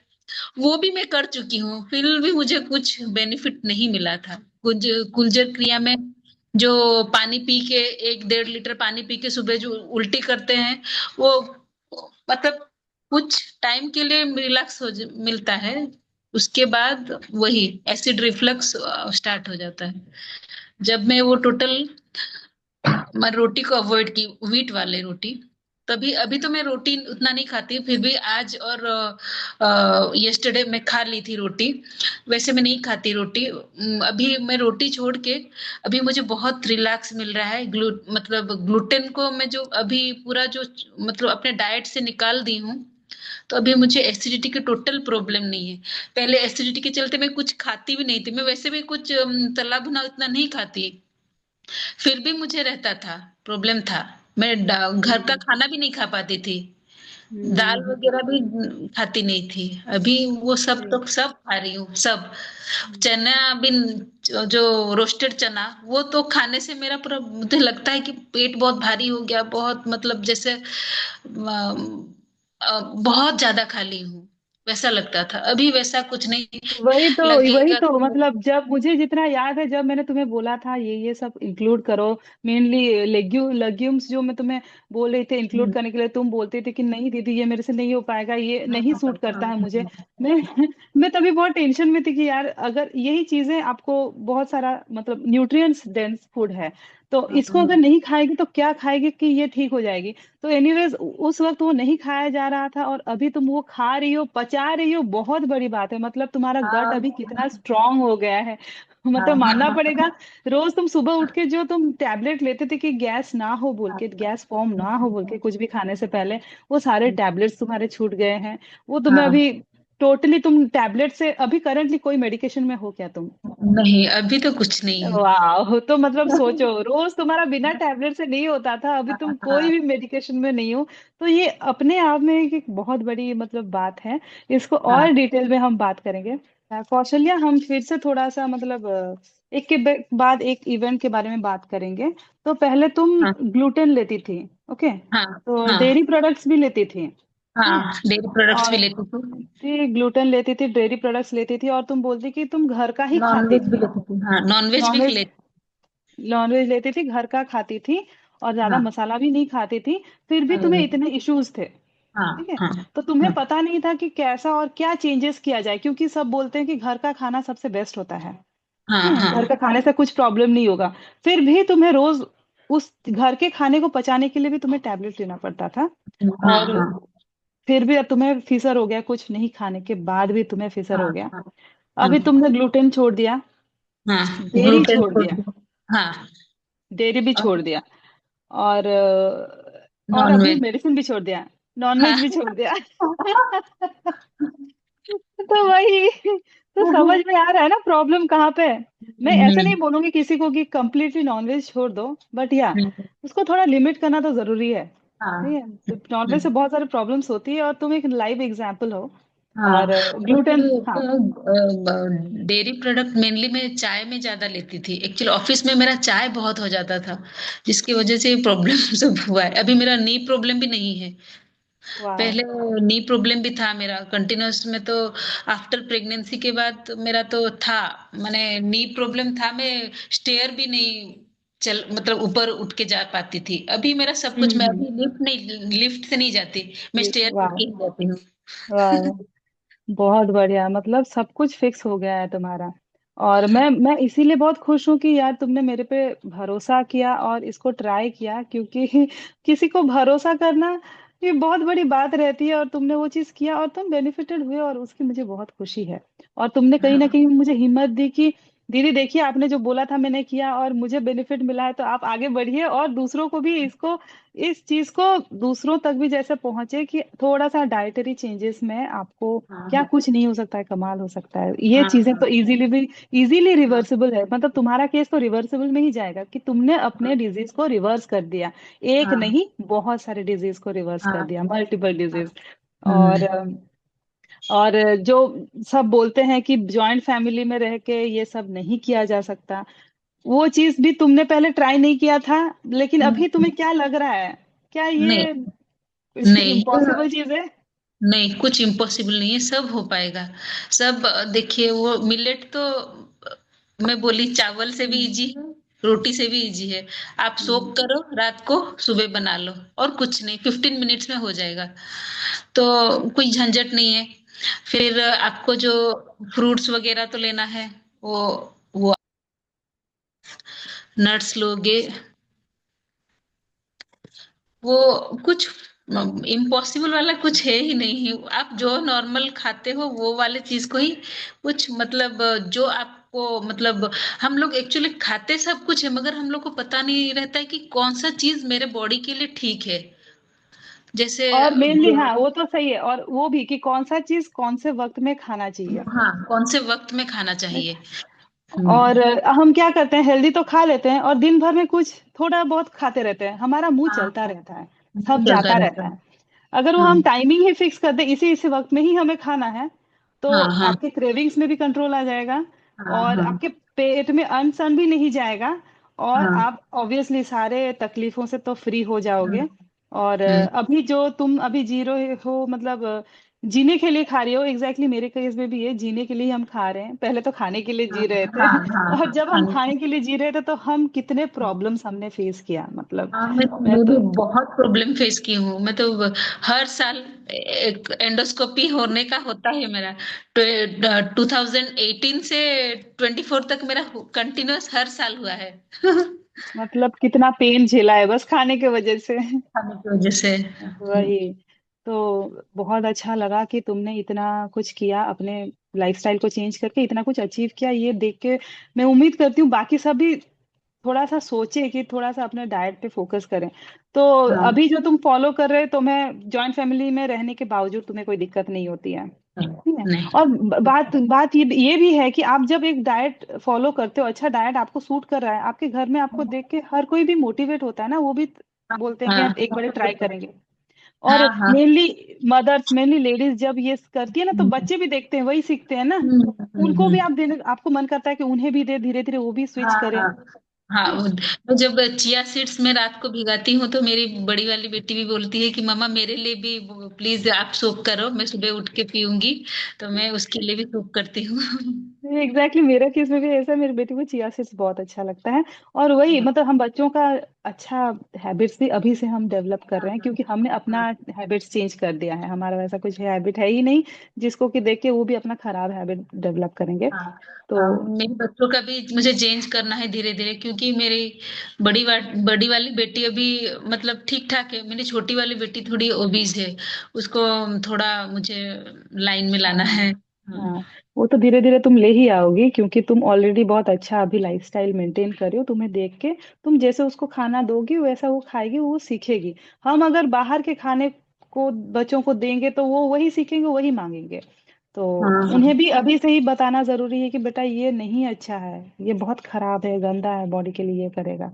वो भी मैं कर चुकी हूँ, फिर भी मुझे कुछ बेनिफिट नहीं मिला था। कुछ कुंजल क्रिया में जो पानी पी के 1-1.5 लीटर पानी पी के सुबह जो उल्टी करते हैं, वो मतलब कुछ टाइम के लिए रिलैक्स मिलता है। उसके बाद वही एसिड रिफ्लक्स स्टार्ट हो जाता है। जब मैं वो टोटल मैं रोटी को अवॉइड की, व्हीट वाले रोटी, तभी अभी तो मैं रोटी उतना नहीं खाती, फिर भी आज और यस्टरडे मैं खा ली थी रोटी। वैसे मैं नहीं खाती रोटी। अभी मैं रोटी छोड़ के अभी मुझे बहुत रिलैक्स मिल रहा है। मतलब ग्लूटेन को मैं जो अभी पूरा जो मतलब अपने डाइट से निकाल दी हूँ, तो अभी मुझे एसिडिटी की टोटल प्रॉब्लम नहीं है। पहले एसिडिटी के चलते मैं कुछ खाती भी नहीं थी, मैं वैसे भी कुछ तला भुना उतना नहीं खाती, फिर भी मुझे रहता था, प्रॉब्लम था। मैं घर का हम्म खाना भी नहीं खा पाती थी। दाल हम्म। वगैरह भी खाती नहीं थी। अभी वो सब जी। तो सब खा रही हूँ, सब। हम्म। चना भी, जो रोस्टेड चना, वो तो खाने से मेरा पूरा मुझे लगता है कि पेट बहुत भारी हो गया, बहुत मतलब जैसे बहुत ज्यादा खा ली हूँ, वैसा लगता था। अभी वैसा कुछ नहीं वही लगेगा तो कि मतलब जब मुझे जितना याद है, जब मैंने तुम्हें बोला था ये सब इंक्लूड करो, मेनली लेग्यूम्स जो मैं तुम्हें बोल रही थी इंक्लूड हम्म, करने के लिए, तुम बोलते थे कि नहीं दीदी ये मेरे से नहीं हो पाएगा, ये हाँ नहीं हाँ सूट करता हाँ है मुझे। मैं मैं तभी बहुत टेंशन में थी कि यार अगर यही चीजें आपको बहुत सारा मतलब न्यूट्रिएंट्स डेंस फूड है, तो हाँ इसको अगर हाँ नहीं खाएगी तो क्या खाएगी कि ये ठीक हो जाएगी। तो एनीवेज उस वक्त वो नहीं खाया जा रहा था और अभी तुम वो खा रही हो, पचा रही हो, बहुत बड़ी बात है। मतलब तुम्हारा गट हाँ अभी कितना स्ट्रांग हो गया है। हाँ मतलब मानना हाँ पड़ेगा। रोज तुम सुबह उठ के जो तुम टैबलेट लेते थे कि गैस ना हो बोल हाँ के, गैस फॉर्म ना हो बोल के हाँ कुछ भी खाने से पहले, वो सारे टैबलेट्स तुम्हारे छूट गए हैं। वो तुम्हें हाँ। अभी टोटली तुम टैबलेट से अभी करंटली कोई मेडिकेशन में हो क्या तुम। नहीं, अभी तो कुछ नहीं है। वाह, तो मतलब सोचो रोज तुम्हारा बिना टैबलेट से नहीं होता था, अभी तुम कोई हाँ भी मेडिकेशन में नहीं हो। तो ये अपने आप में एक बहुत बड़ी मतलब बात है। इसको और हाँ डिटेल में हम बात करेंगे। कौशल्या, हम फिर से थोड़ा सा मतलब एक के बाद एक इवेंट के बारे में बात करेंगे। तो पहले तुम हाँ ग्लूटेन लेती थी, ओके, हाँ तो हाँ डेयरी प्रोडक्ट्स भी लेती थी, हाँ, हाँ डेयरी प्रोडक्ट्स भी और लेती थी। ग्लूटेन लेती थी, डेयरी प्रोडक्ट्स लेती थी, और तुम बोलती कि तुम घर का ही नॉन खाती वेज भी थी। लेती थी, हाँ नॉन वेज भी नॉनवेज लेती। नॉनवेज लेती थी, घर का खाती थी, और ज्यादा हाँ मसाला भी नहीं खाती थी, फिर भी तुम्हें हाँ इतने इश्यूज थे। ठीक हाँ है। हाँ तो तुम्हें हाँ पता नहीं था कि कैसा और क्या चेंजेस किया जाए, क्योंकि सब बोलते हैं कि घर का खाना सबसे बेस्ट होता है। हाँ घर का हाँ खाने से कुछ प्रॉब्लम नहीं होगा। फिर भी तुम्हें रोज उस घर के खाने को पचाने के लिए भी तुम्हें टैबलेट लेना पड़ता था। हाँ और हाँ फिर भी अब तुम्हें फिसर हो गया, कुछ नहीं खाने के बाद भी तुम्हें फिसर हाँ हो गया। हाँ अभी हाँ तुमने ग्लूटेन छोड़ दिया, हाँ डेयरी ग्लूटेन छोड़ छोड़ दिया, दिया। हाँ डेयरी भी छोड़ दिया, और नॉन अभी वेज। मेडिसिन भी छोड़ दिया, नॉनवेज हाँ भी छोड़ दिया। तो वही, तो समझ में आ रहा है ना प्रॉब्लम कहाँ पे है। मैं ऐसे नहीं हम्म, बोलूंगी किसी को कि कंप्लीटली नॉनवेज छोड़ दो, बट या हम्म, उसको थोड़ा लिमिट करना तो जरूरी है। ठीक हाँ है। तो नॉनवेज से बहुत सारी प्रॉब्लम्स होती है, और तुम एक लाइव एग्जाम्पल हो। हाँ। और ग्लूटेन, हाँ। एक्चुअली डेयरी प्रोडक्ट मेनली मैं चाय में ज्यादा लेती थी। एक्चुअली ऑफिस में मेरा चाय बहुत हो जाता था, जिसकी वजह से प्रॉब्लम सब हुआ है। अभी मेरा नी प्रॉब्लम भी नहीं है। वाह। पहले नी प्रॉब्लम भी था मेरा कंटिन्यूअस में, तो आफ्टर प्रेगनेंसी के बाद मेरा तो था, मैंने नी प्रॉब्लम था। मैं स्टेयर भी नहीं चल मतलब ऊपर उठ के जा पाती थी। अभी मेरा सब कुछ, मैं हम्म। अभी लिफ्ट से नहीं जाती, मैं स्टेयर वाह। करके ही जाती हूँ। वाह। बहुत बढ़िया, मतलब सब कुछ फिक्स हो गया है तुम्हारा। और मैं इसीलिए बहुत खुश हूँ कि यार तुमने मेरे पे भरोसा किया और इसको ट्राई किया, क्योंकि किसी को भरोसा करना ये बहुत बड़ी बात रहती है, और तुमने वो चीज किया और तुम बेनिफिटेड हुए, और उसकी मुझे बहुत खुशी है। और तुमने कहीं ना हाँ कहीं मुझे हिम्मत दी कि दीदी देखिए, आपने जो बोला था मैंने किया और मुझे बेनिफिट मिला है, तो आप आगे बढ़िए और दूसरों को भी इसको, इस चीज को दूसरों तक भी जैसे पहुंचे कि थोड़ा सा डाइटरी चेंजेस में आपको क्या हाँ कुछ नहीं हो सकता है, कमाल हो सकता है। ये हाँ चीजें तो हाँ इजीली भी, इजीली हाँ रिवर्सिबल है। मतलब तुम्हारा केस तो रिवर्सिबल में ही जाएगा कि तुमने अपने डिजीज को रिवर्स कर दिया। एक हाँ नहीं, बहुत सारे डिजीज को रिवर्स कर हाँ दिया, मल्टीपल हाँ। डिजीज। और हम्म। जो सब बोलते हैं कि जॉइंट फैमिली में रह के ये सब नहीं किया जा सकता, वो चीज भी तुमने पहले ट्राई नहीं किया था, लेकिन अभी हम्म। तुम्हें क्या लग रहा है, क्या नहीं ये नहीं इम्पॉसिबल चीज है? नहीं, कुछ इम्पॉसिबल नहीं है, सब हो पाएगा। सब देखिए, वो मिलेट तो मैं बोली चावल से भी हम्म। इजी है, रोटी से भी इजी है। आप सोक हम्म। करो रात को, सुबह बना लो, और कुछ नहीं, 15 मिनट्स में हो जाएगा। तो कोई झंझट नहीं है। फिर आपको जो फ्रूट्स वगैरह तो लेना है, वो नट्स लोगे, वो कुछ इम्पॉसिबल वाला कुछ है ही नहीं। आप जो नॉर्मल खाते हो वो वाले चीज को ही कुछ मतलब जो आपको मतलब, हम लोग एक्चुअली खाते सब कुछ है, मगर हम लोग को पता नहीं रहता है कि कौन सा चीज मेरे बॉडी के लिए ठीक है। जैसे और मेनली हाँ, वो तो सही है, और वो भी कि कौन सा चीज कौन से वक्त में खाना चाहिए। हाँ, कौन से वक्त में खाना चाहिए। और हम्म। हम क्या करते हैं, हेल्दी तो खा लेते हैं और दिन भर में कुछ थोड़ा बहुत खाते रहते हैं, हमारा मुंह हाँ चलता हाँ, रहता है, वो सब चलता जाता रहता रहता है। है। अगर वो हाँ हम टाइमिंग ही फिक्स कर दे, इसी इसी वक्त में ही हमें खाना है, तो हाँ हाँ आपके क्रेविंग्स में भी कंट्रोल आ जाएगा, हाँ और हाँ आपके पेट में अन्न सन भी नहीं जाएगा, और हाँ आप ऑब्वियसली सारे तकलीफों से तो फ्री हो हाँ, जाओगे। और हम्म, अभी जो तुम अभी जी रहे हो, मतलब जीने के लिए खा रही हो, एग्जैक्टली मेरे केस में भी ये जीने के लिए ही हम खा रहे हैं, पहले तो खाने के लिए जी रहे थे। हाँ हाँ और हाँ जब हम हाँ खाने के लिए जी रहे थे तो हम कितने प्रॉब्लम्स हमने फेस किया, मतलब हाँ। मैं मैं भी तो, बहुत प्रॉब्लम फेस की हूँ। मैं तो हर साल एक एंडोस्कोपी होने का होता है मेरा। 2018 से 24 तक मेरा कंटिन्यूअस हर साल हुआ है। मतलब कितना पेन झेला है बस खाने के वजह से। खाने की वजह से। वही। तो बहुत अच्छा लगा कि तुमने इतना कुछ किया, अपने लाइफस्टाइल को चेंज करके इतना कुछ अचीव किया, ये देख के मैं उम्मीद करती हूँ बाकी सब भी थोड़ा सा सोचे कि थोड़ा सा अपने डाइट पे फोकस करें। तो हाँ अभी जो तुम फॉलो कर रहे हो, तो मैं जॉइंट फैमिली में रहने के बावजूद तुम्हें कोई दिक्कत नहीं होती है? ठीक है। नहीं। और बात बात ये भी है कि आप जब एक डाइट फॉलो करते हो, अच्छा डाइट आपको सूट कर रहा है, आपके घर में आपको देख के हर कोई भी मोटिवेट होता है ना, वो भी बोलते हैं कि हाँ हम एक बार ट्राई करेंगे। और हाँ हाँ। मेनली मदर्स, मेनली लेडीज जब ये करती है ना, तो हम्म, बच्चे भी देखते हैं, वही सीखते हैं ना। उनको भी हम्म। आप देने, आपको मन करता है कि उन्हें भी दे, धीरे धीरे वो भी स्विच हाँ करें। हाँ हाँ। मैं जब चिया सीड्स में रात को भिगाती हूँ, तो मेरी बड़ी वाली बेटी भी बोलती है कि मम्मा मेरे लिए भी प्लीज आप सोक करो, मैं सुबह उठ के पीऊंगी। तो मैं उसके लिए भी सोक करती हूँ। एग्जैक्टली मेरा केस में भी ऐसा है, मेरी बेटी को चिया सीड्स बहुत अच्छा लगता है। और वही हाँ मतलब हम बच्चों का अच्छा हैबिट्स भी अभी से हम डेवलप कर हाँ रहे हैं, क्योंकि हमने हाँ अपना हैबिट्स चेंज कर दिया है। हमारा वैसा कुछ हैबिट है ही नहीं जिसको कि देख के वो भी अपना खराब हैबिट डेवलप करेंगे। हाँ तो मेरे बच्चों का भी मुझे चेंज करना है धीरे धीरे, क्योंकि मेरी बड़ी वाली बेटी अभी मतलब ठीक ठाक है, मेरी छोटी वाली बेटी थोड़ी ओबीज है, उसको थोड़ा मुझे लाइन में लाना हाँ है। हाँ हाँ, वो तो धीरे धीरे तुम ले ही आओगी, क्योंकि तुम ऑलरेडी बहुत अच्छा अभी लाइफस्टाइल मेंटेन कर रही हो। तुम्हें देख के तुम जैसे उसको खाना दोगी वैसा वो खाएगी, वो सीखेगी। हम अगर बाहर के खाने को बच्चों को देंगे तो वो वही सीखेंगे, वही मांगेंगे। तो हाँ हाँ उन्हें भी अभी से ही बताना जरूरी है कि बेटा ये नहीं अच्छा है, ये बहुत खराब है, गंदा है, बॉडी के लिए ये करेगा।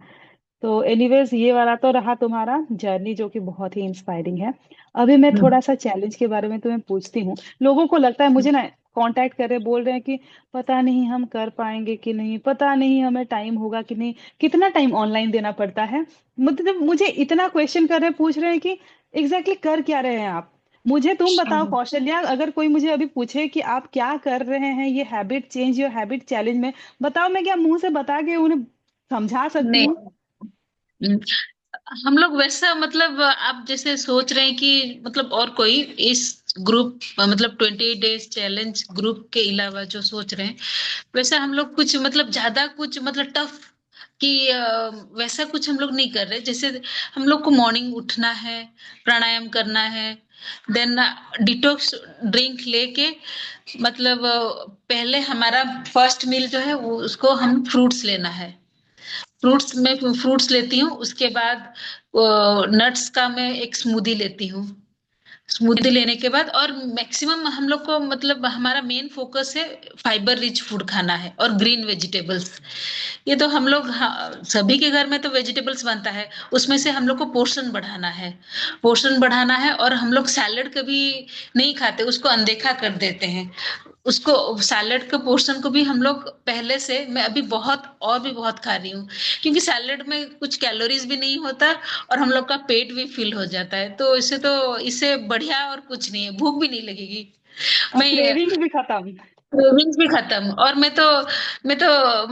तो एनीवेज ये वाला तो रहा तुम्हारा जर्नी, जो कि बहुत ही इंस्पायरिंग है। अभी मैं हम्म, थोड़ा सा चैलेंज के बारे में तुम्हें पूछती हूँ। लोगों को लगता है मुझे ना, कांटेक्ट कर रहे बोल रहे हैं कि पता नहीं हम कर पाएंगे कि नहीं, पता नहीं हमें टाइम होगा कि नहीं, कितना टाइम ऑनलाइन देना पड़ता है। मतलब मुझे इतना क्वेश्चन कर रहे पूछ रहे हैं कि एग्जैक्टली कर क्या रहे हैं आप। मुझे तुम बताओ हाँ। कौशल्या, अगर कोई मुझे अभी पूछे कि आप क्या कर रहे हैं ये habit change your habit challenge में, बताओ मैं क्या मुंह से बता के उन्हें समझा सकती नहीं, हूँ। हम लोग वैसा मतलब आप जैसे सोच रहे हैं कि मतलब और कोई इस ग्रुप मतलब 28 डेज चैलेंज ग्रुप के अलावा जो सोच रहे हैं, वैसे हम लोग कुछ मतलब ज्यादा कुछ मतलब टफ कि वैसा कुछ हम लोग नहीं कर रहे। जैसे हम लोग को मॉर्निंग उठना है, प्राणायाम करना है, देन डिटॉक्स ड्रिंक लेके मतलब पहले हमारा फर्स्ट मील जो है वो उसको हम फ्रूट्स लेना है। फ्रूट्स में फ्रूट्स लेती हूँ, उसके बाद नट्स का मैं एक स्मूदी लेती हूँ। स्मूदी लेने के बाद और मैक्सिमम हम लोग को मतलब हमारा मेन फोकस है फाइबर रिच फूड खाना है और ग्रीन वेजिटेबल्स। ये तो हम लोग सभी के घर में तो वेजिटेबल्स बनता है, उसमें से हम लोग को पोर्शन बढ़ाना है। पोर्शन बढ़ाना है और हम लोग सैलेड कभी नहीं खाते, उसको अनदेखा कर देते हैं। उसको सैलेड के पोर्शन को भी हम लोग पहले से, मैं अभी बहुत और भी बहुत खा रही हूँ, क्योंकि सैलेड में कुछ कैलोरीज भी नहीं होता और हम लोग का पेट भी फिल हो जाता है। तो इससे बढ़िया और कुछ नहीं है, भूख भी नहीं लगेगी। और मैं क्रेविंग्स भी खत्म। क्रेविंग्स भी खत्म। और मैं तो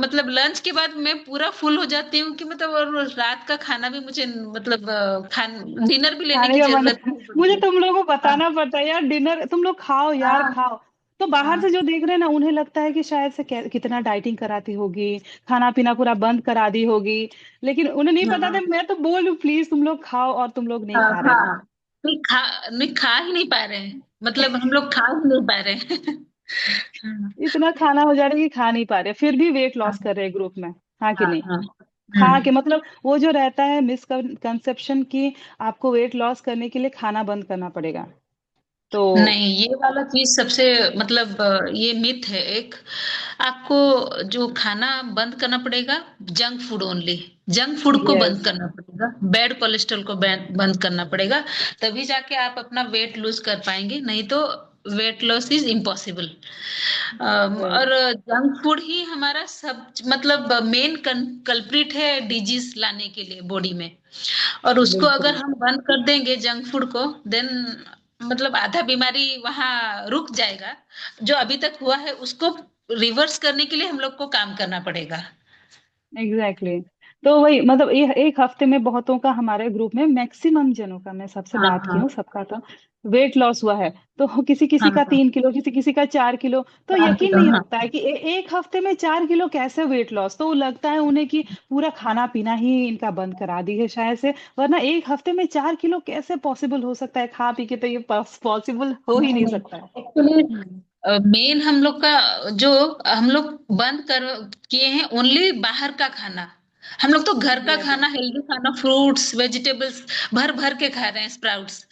मतलब लंच के बाद मैं पूरा फुल हो जाती हूँ कि मतलब, और रात का खाना भी मुझे मतलब खान डिनर भी लेने खाने की का मन जरूरत नहीं मुझे पड़ती। तुम लोगों को हाँ बताना पड़ता है यार, डिनर तुम लोग खाओ यार हाँ खाओ। तो बाहर हाँ से जो देख रहे हैं ना, उन्हें लगता है कि शायद से कितना डाइटिंग कराती होगी, खाना पीना पूरा बंद करा दी होगी। लेकिन उन्हें नहीं पता था, हाँ मैं तो बोल रही हूँ प्लीज तुम लोग खाओ, और तुम लोग नहीं हाँ खा रहे हो। हाँ। नहीं खा ही नहीं पा रहे हैं, मतलब हम लोग खा ही नहीं पा रहे हैं। हाँ इतना खाना हो जा रहा है कि खा नहीं पा रहे, फिर भी वेट लॉस कर रहे हैं ग्रुप में। हाँ कि हाँ नहीं? हाँ। खा के हम्म। मतलब वो जो रहता है मिसकंसेप्शन की, आपको वेट लॉस करने के लिए खाना बंद करना पड़ेगा। तो नहीं, ये वाला चीज सबसे मतलब ये मिथ है एक। आपको जो खाना बंद करना पड़ेगा, junk food only. Junk food को यस, बंद करना पड़ेगा, बैड कोलेस्ट्रॉल को बंद करना पड़ेगा। तभी जाके आप अपना वेट लूज कर पाएंगे, नहीं तो weight loss is impossible. Yes, और जंक फूड ही हमारा सब मतलब मेन कल्प्रिट है डिजीज लाने के लिए बॉडी में। और उसको अगर बिल्कुल। हम बंद कर देंगे जंक फूड को, देन मतलब आधा बीमारी वहां रुक जाएगा। जो अभी तक हुआ है उसको रिवर्स करने के लिए हम लोग को काम करना पड़ेगा। Exactly exactly। तो वही मतलब ये एक हफ्ते में बहुतों का, हमारे ग्रुप में मैक्सिमम जनों का, मैं सबसे हाँ बात की हाँ हूँ सबका, तो वेट लॉस हुआ है। तो किसी किसी हाँ का हाँ 3 किलो, किसी किसी का 4 किलो। तो हाँ यकीन नहीं हाँ होता है कि एक हफ्ते में 4 किलो कैसे वेट लॉस। तो लगता है उन्हें कि पूरा खाना पीना ही इनका बंद करा दी है शायद से, वरना एक हफ्ते में 4 किलो कैसे पॉसिबल हो सकता है, खा पी के तो ये पॉसिबल हो ही नहीं नहीं नहीं, सकता है। एक्चुअली हम्म, मेन हम लोग का जो हम लोग बंद कर किए हैं ओनली बाहर का खाना। हम लोग तो घर का एग्जैक्टली। खाना, हेल्दी खाना, फ्रूट्स वेजिटेबल्स भर भर के खा रहे हैं, स्प्राउट्स।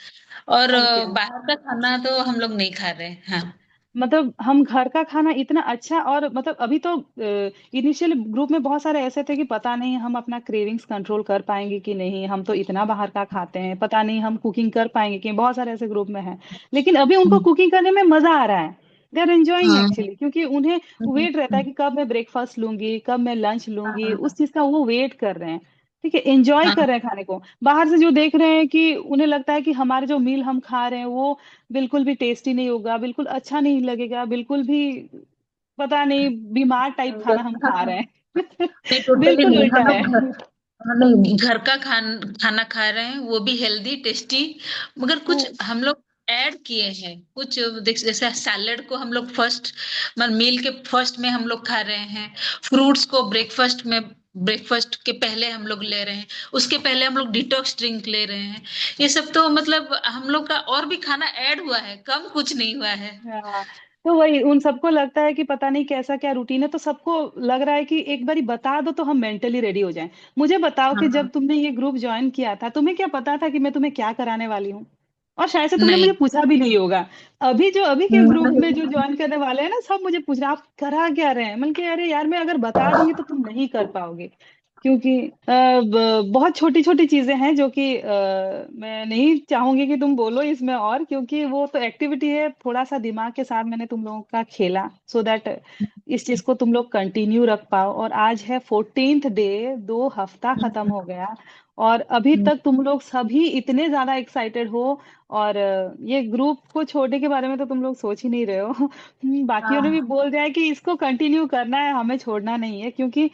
और ओके, बाहर का खाना तो हम लोग नहीं खा रहे हैं। हाँ मतलब हम घर का खाना इतना अच्छा, और मतलब अभी तो इनिशियल ग्रुप में बहुत सारे ऐसे थे कि पता नहीं हम अपना क्रेविंग्स कंट्रोल कर पाएंगे कि नहीं, हम तो इतना बाहर का खाते हैं, पता नहीं हम कुकिंग कर पाएंगे कि, बहुत सारे ऐसे ग्रुप में हैं। लेकिन अभी उनको कुकिंग करने में मजा आ रहा है, दे आर एंजॉइंग हाँ एक्चुअली, क्योंकि उन्हें वेट रहता है कि कब मैं ब्रेकफास्ट लूंगी, कब मैं लंच लूंगी, उस हाँ चीज का वो वेट कर रहे हैं। ठीक है, एंजॉय कर हाँ रहे हैं खाने को। बाहर से जो देख रहे हैं कि उन्हें लगता है कि हमारे जो मील हम खा रहे हैं वो बिल्कुल भी टेस्टी नहीं होगा, बिल्कुल अच्छा नहीं लगेगा, बिल्कुल भी पता नहीं बीमार टाइप खाना हम खा रहे हैं। नहीं, टोटली बिल्कुल नहीं, उल्टा हम है। लोग नहीं, घर का खाना खा रहे हैं, वो भी हेल्दी टेस्टी। मगर ओ, कुछ हम लोग ऐड किए हैं कुछ, देख जैसे सैलेड को हम लोग फर्स्ट मील के फर्स्ट में हम लोग खा रहे हैं। फ्रूट्स को ब्रेकफास्ट के पहले हम लोग ले रहे हैं। उसके पहले हम लोग डिटॉक्स ड्रिंक ले रहे हैं। ये सब तो मतलब हम लोग का और भी खाना ऐड हुआ है, कम कुछ नहीं हुआ है। हाँ। तो वही उन सबको लगता है कि पता नहीं कैसा क्या रूटीन है, तो सबको लग रहा है कि एक बारी बता दो तो हम मेंटली रेडी हो जाएं। मुझे बताओ कि हाँ। जब तुमने ये ग्रुप ज्वाइन किया था, तुम्हें क्या पता था कि मैं तुम्हें क्या कराने वाली हूँ? और शायद से तुमने मुझे नहीं। पूछा भी नहीं होगा। अभी के ग्रुप में जो नहीं। ज्वाइन करने वाले हैं ना, सब मुझे पूछ रहे हैं, आप करा क्या रहे हैं? मैंने कहा अरे यार, मैं अगर बता दूंगी तो तुम नहीं कर पाओगे। क्योंकि बहुत छोटी छोटी चीजें हैं जो कि मैं नहीं चाहूंगी कि तुम बोलो इसमें, और क्योंकि वो तो एक्टिविटी है, थोड़ा सा दिमाग के साथ मैंने तुम लोगों का खेला, सो दैट इस चीज को तुम लोग कंटिन्यू रख पाओ। और आज है 14th डे, 2 हफ्ता खत्म हो गया, और अभी तक तुम लोग सभी इतने ज्यादा एक्साइटेड हो। और ये ग्रुप को छोड़ने के बारे में तो तुम लोग सोच ही नहीं रहे हो। बाकियों ने भी हाँ। बोल दिया है कि इसको कंटिन्यू करना है, हमें छोड़ना नहीं है, क्योंकि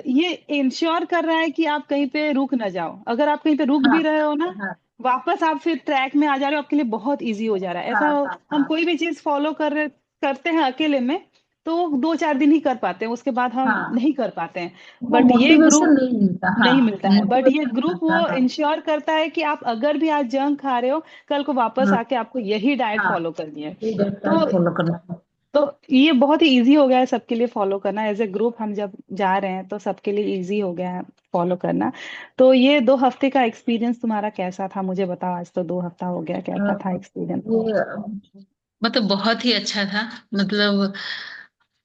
ये इंश्योर कर रहा है कि आप कहीं पे रुक ना जाओ। अगर आप कहीं पे रुक हाँ। भी रहे हो ना, हाँ। वापस आप फिर ट्रैक में आ जा रहे हो, आपके लिए बहुत इजी हो जा रहा है। ऐसा हाँ। हाँ। हम हाँ। कोई भी चीज फॉलो करते हैं अकेले में, तो 2-4 दिन ही कर पाते हैं, उसके बाद हम हाँ, नहीं कर पाते हैं। वो बट ये मोटिवेशन ग्रुप नहीं मिलता। हाँ, नहीं मिलता है, बट ये मोटिवेशन नहीं ग्रुप मिलता। वो हाँ। इंश्योर करता है कि आप अगर भी आज जंक खा रहे हो, कल को वापस हाँ। आके आपको यही डाइट हाँ, फॉलो करनी है। ये तो डाइट फॉलो करना है। तो ये बहुत ही इजी हो गया है सबके लिए फॉलो करना, एज ए ग्रुप हम जब जा रहे हैं तो सबके लिए इजी हो गया है फॉलो करना। तो ये 2 हफ्ते का एक्सपीरियंस तुम्हारा कैसा था, मुझे बताओ। आज तो 2 हफ्ता हो गया, अ, कैसा था एक्सपीरियंस? ये मतलब बहुत ही अच्छा था। मतलब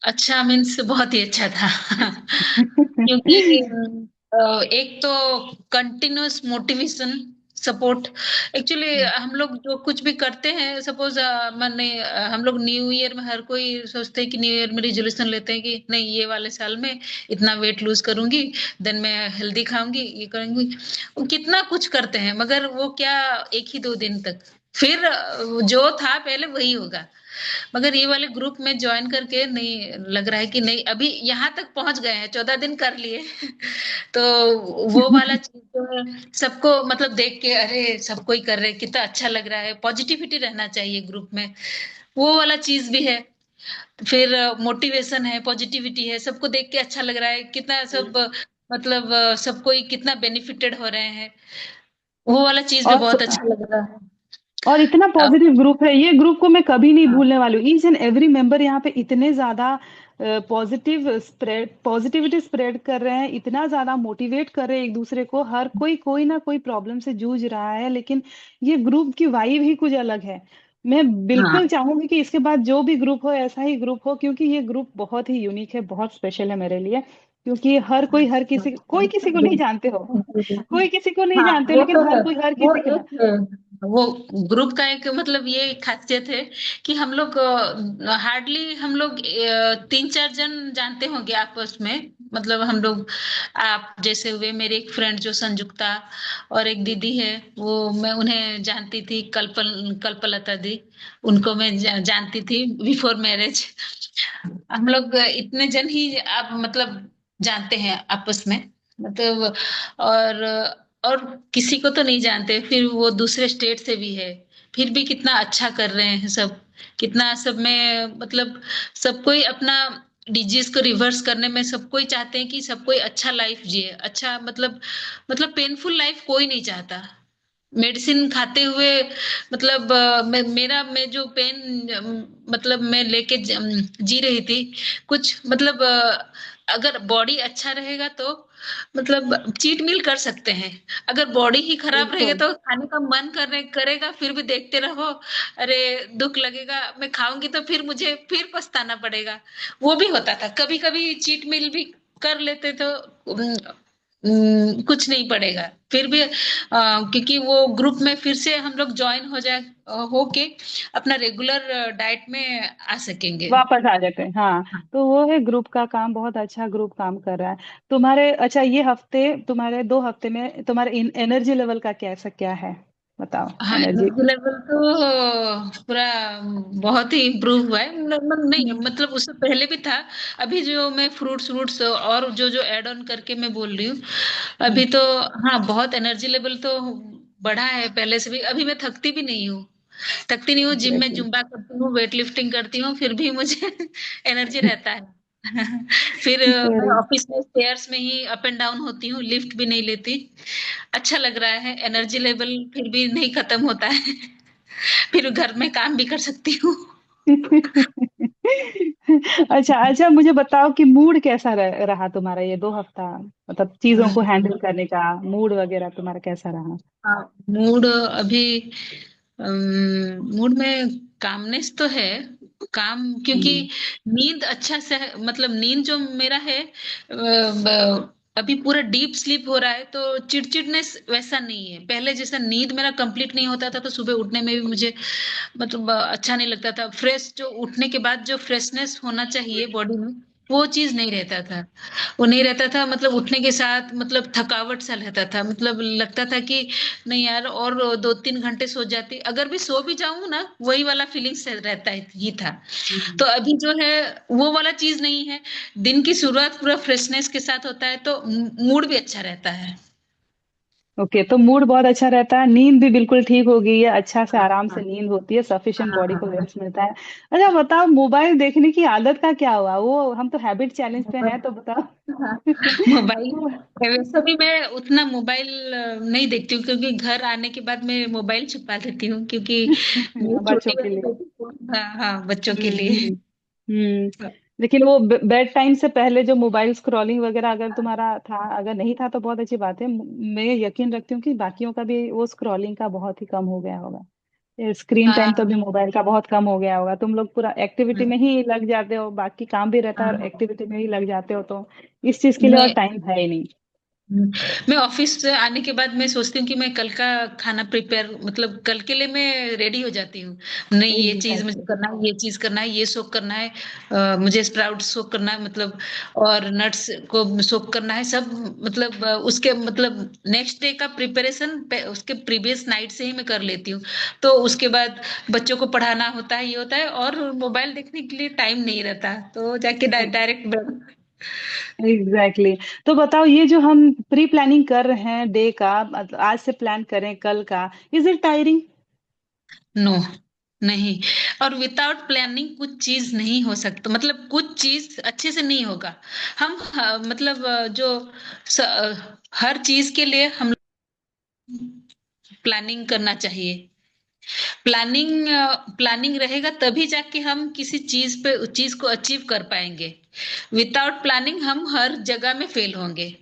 अच्छा मीन्स बहुत ही अच्छा था। क्योंकि एक तो कंटिन्यूअस मोटिवेशन सपोर्ट। एक्चुअली हम लोग जो कुछ भी करते हैं, सपोज माने हम लोग न्यू ईयर में हर कोई सोचते हैं कि न्यू ईयर में रिजोल्यूशन लेते हैं कि नहीं, ये वाले साल में इतना वेट लूज करूंगी, देन मैं हेल्दी खाऊंगी, ये करूंगी। वो कितना कुछ करते हैं, मगर वो क्या, एक ही 2 दिन तक, फिर जो था पहले वही होगा। मगर ये वाले ग्रुप में ज्वाइन करके नहीं लग रहा है कि नहीं, अभी यहाँ तक पहुंच गए हैं, 14 दिन कर लिए। तो वो वाला चीज जो है, सबको मतलब देख के अरे सब कोई कर रहे हैं, कितना अच्छा लग रहा है, पॉजिटिविटी रहना चाहिए ग्रुप में, वो वाला चीज भी है। फिर मोटिवेशन है, पॉजिटिविटी है, सबको देख के अच्छा लग रहा है, कितना सब मतलब सब कोई कितना बेनिफिटेड हो रहे हैं, वो वाला चीज भी और बहुत अच्छा लग रहा है। और इतना अब पॉजिटिव ग्रुप है ये, ग्रुप को मैं कभी नहीं हाँ। भूलने वाली हूँ। ईच एंड एवरी मेंबर यहाँ पे इतने ज्यादा पॉजिटिविटी स्प्रेड कर रहे हैं, इतना ज्यादा मोटिवेट कर रहे हैं एक दूसरे को। हर कोई ना कोई प्रॉब्लम से जूझ रहा है, लेकिन ये ग्रुप की वाइब ही कुछ अलग है। मैं बिल्कुल हाँ। चाहूंगी कि इसके बाद जो भी ग्रुप हो, ऐसा ही ग्रुप हो, क्योंकि ये ग्रुप बहुत ही यूनिक है, बहुत स्पेशल है मेरे लिए। क्योंकि हर किसी, कोई किसी को नहीं जानते हो, कोई किसी को नहीं हाँ, जानते हो, वो लेकिन तो है। हर कोई हर वो किसी के एक वो ग्रुप का एक मतलब ये खासियत है कि हम लोग हार्डली हम लोग 3-4 जन जानते होंगे आपस में। मतलब हम लोग, आप जैसे हुए मेरे एक फ्रेंड जो संजुक्ता, और एक दीदी है, वो मैं उन्हें जानती थी, कल्पलता दी। उनको मैं जानती थी बिफोर मैरिज। हम लोग इतने जन ही आप मतलब जानते हैं आपस में, मतलब। और और किसी को तो नहीं जानते, फिर वो दूसरे स्टेट से भी है, फिर भी कितना अच्छा कर रहे हैं सब, कितना सब में मतलब सब कोई अपना डिजीज को रिवर्स करने में सब कोई चाहते हैं कि सब कोई अच्छा लाइफ जिए, अच्छा मतलब पेनफुल लाइफ कोई नहीं चाहता। मेडिसिन खाते हुए मतलब मैं जो पेन मतलब मैं लेके जी रही थी कुछ, मतलब अगर बॉडी अच्छा रहेगा तो मतलब चीट मील कर सकते हैं। अगर बॉडी ही खराब रहेगा बिल्कुल। तो खाने का मन करने करेगा, फिर भी देखते रहो, अरे दुख लगेगा, मैं खाऊंगी तो फिर मुझे फिर पछताना पड़ेगा। वो भी होता था, कभी कभी चीट मील भी कर लेते तो कुछ नहीं पड़ेगा, फिर भी क्योंकि वो ग्रुप में फिर से हम लोग ज्वाइन हो जाए, होके अपना रेगुलर डाइट में आ सकेंगे। वापस आ जाते हैं, हाँ। तो वो है ग्रुप का काम, बहुत अच्छा ग्रुप काम कर रहा है। तुम्हारे अच्छा, ये हफ्ते, तुम्हारे 2 हफ्ते में तुम्हारे एनर्जी लेवल का कैसा क्या है? बताओ हाँ, एनर्जी। एनर्जी लेवल तो पूरा बहुत ही इम्प्रूव हुआ है। नहीं, हम्म। मतलब उससे पहले भी था। अभी जो मैं फ्रूट्स व्रूट्स और जो जो ऐड ऑन करके मैं बोल रही हूँ हम्म। अभी तो, हाँ, बहुत एनर्जी लेवल तो बढ़ा है पहले से भी। अभी मैं थकती भी नहीं हूँ, थकती नहीं हूँ। जिम में एग्जैक्टली। जुम्बा करती हूँ, वेट लिफ्टिंग करती हूँ, फिर भी मुझे एनर्जी रहता है। फिर मैं सही। ऑफिस में स्टेयर्स में ही अप एंड डाउन होती हूँ, लिफ्ट भी नहीं लेती। अच्छा लग रहा है, एनर्जी लेवल फिर भी नहीं खत्म होता है। फिर घर में काम भी कर सकती हूँ। अच्छा अच्छा, मुझे बताओ कि मूड कैसा रहा तुम्हारा ये 2 हफ्ता, मतलब चीजों को हैंडल करने का मूड वगैरह तुम्हारा कैसा रहा? हाँ, मूड अभी मूड में कामनेस तो है। काम, क्योंकि हम्म। नींद अच्छा से मतलब नींद जो मेरा है अभी पूरा डीप स्लीप हो रहा है, तो चिड़चिड़नेस वैसा नहीं है। पहले जैसा नींद मेरा कंप्लीट नहीं होता था तो सुबह उठने में भी मुझे मतलब अच्छा नहीं लगता था। फ्रेश जो उठने के बाद जो फ्रेशनेस होना चाहिए बॉडी में, वो चीज नहीं रहता था। वो नहीं रहता था, मतलब उठने के साथ मतलब थकावट सा रहता था। मतलब लगता था कि नहीं यार, और 2-3 घंटे सो जाती। अगर भी सो भी जाऊं ना, वही वाला फीलिंग्स रहता ही था। हम्म। तो अभी जो है वो वाला चीज नहीं है। दिन की शुरुआत पूरा फ्रेशनेस के साथ होता है, तो मूड भी अच्छा रहता है। ओके, तो मूड बहुत अच्छा रहता है, नींद भी बिल्कुल ठीक हो गई है, अच्छा से हाँ आराम से हाँ नींद होती है, सफिशिएंट हाँ बॉडी को हाँ रेस्ट मिलता है। अच्छा बताओ, मोबाइल देखने की आदत का क्या हुआ? वो हम तो हैबिट चैलेंज पे हाँ हैं, तो बताओ। हाँ। मोबाइल, वैसे भी मैं उतना मोबाइल नहीं देखती हूँ, क्योंकि घर आने के बाद मैं मोबाइल छुपा देती हूँ, क्योंकि मेरी बच्चों छोटी के वाली लिए। बेटी को, हाँ हाँ, बच्चों के हम्म। लिए। हम्म। हम्म। लेकिन वो बेड टाइम से पहले जो मोबाइल स्क्रॉलिंग वगैरह अगर तुम्हारा था, अगर नहीं था तो बहुत अच्छी बात है। मैं यकीन रखती हूँ कि बाकियों का भी वो स्क्रॉलिंग का बहुत ही कम हो गया होगा, स्क्रीन टाइम तो भी हाँ मोबाइल का बहुत कम हो गया होगा। तुम लोग पूरा एक्टिविटी में ही लग जाते हो, बाकी काम भी रहता है और हाँ। एक्टिविटी में ही लग जाते हो, तो इस चीज के लिए और मैं टाइम है ही नहीं। मैं ऑफिस से आने के बाद मैं सोचती हूँ कि मैं कल का खाना प्रिपेयर, मतलब कल के लिए मैं रेडी हो जाती हूँ। नहीं, ये चीज मुझे एग्जैक्टली। करना है, ये चीज करना है, ये सोक करना है, मुझे स्प्राउट सोक करना है, मतलब और नट्स को सोक करना है सब। मतलब उसके मतलब नेक्स्ट डे का प्रिपरेशन उसके प्रीवियस नाइट से ही मैं कर लेती हूँ। तो उसके बाद बच्चों को पढ़ाना होता है, ये होता है, और मोबाइल देखने के लिए टाइम नहीं रहता, तो जाके डायरेक्ट बेड। एग्जैक्टली। तो बताओ, ये जो हम प्री प्लानिंग कर रहे हैं डे का, मतलब आज से प्लान करें कल का, इज इट टायरिंग? नो, नहीं। और विदाउट प्लानिंग कुछ चीज नहीं हो सकता, मतलब कुछ चीज अच्छे से नहीं होगा। हम मतलब हर चीज के लिए हम प्लानिंग करना चाहिए। प्लानिंग प्लानिंग रहेगा तभी जाके हम किसी चीज पे उस चीज को अचीव कर पाएंगे। विदाउट प्लानिंग हम हर जगह में फेल होंगे।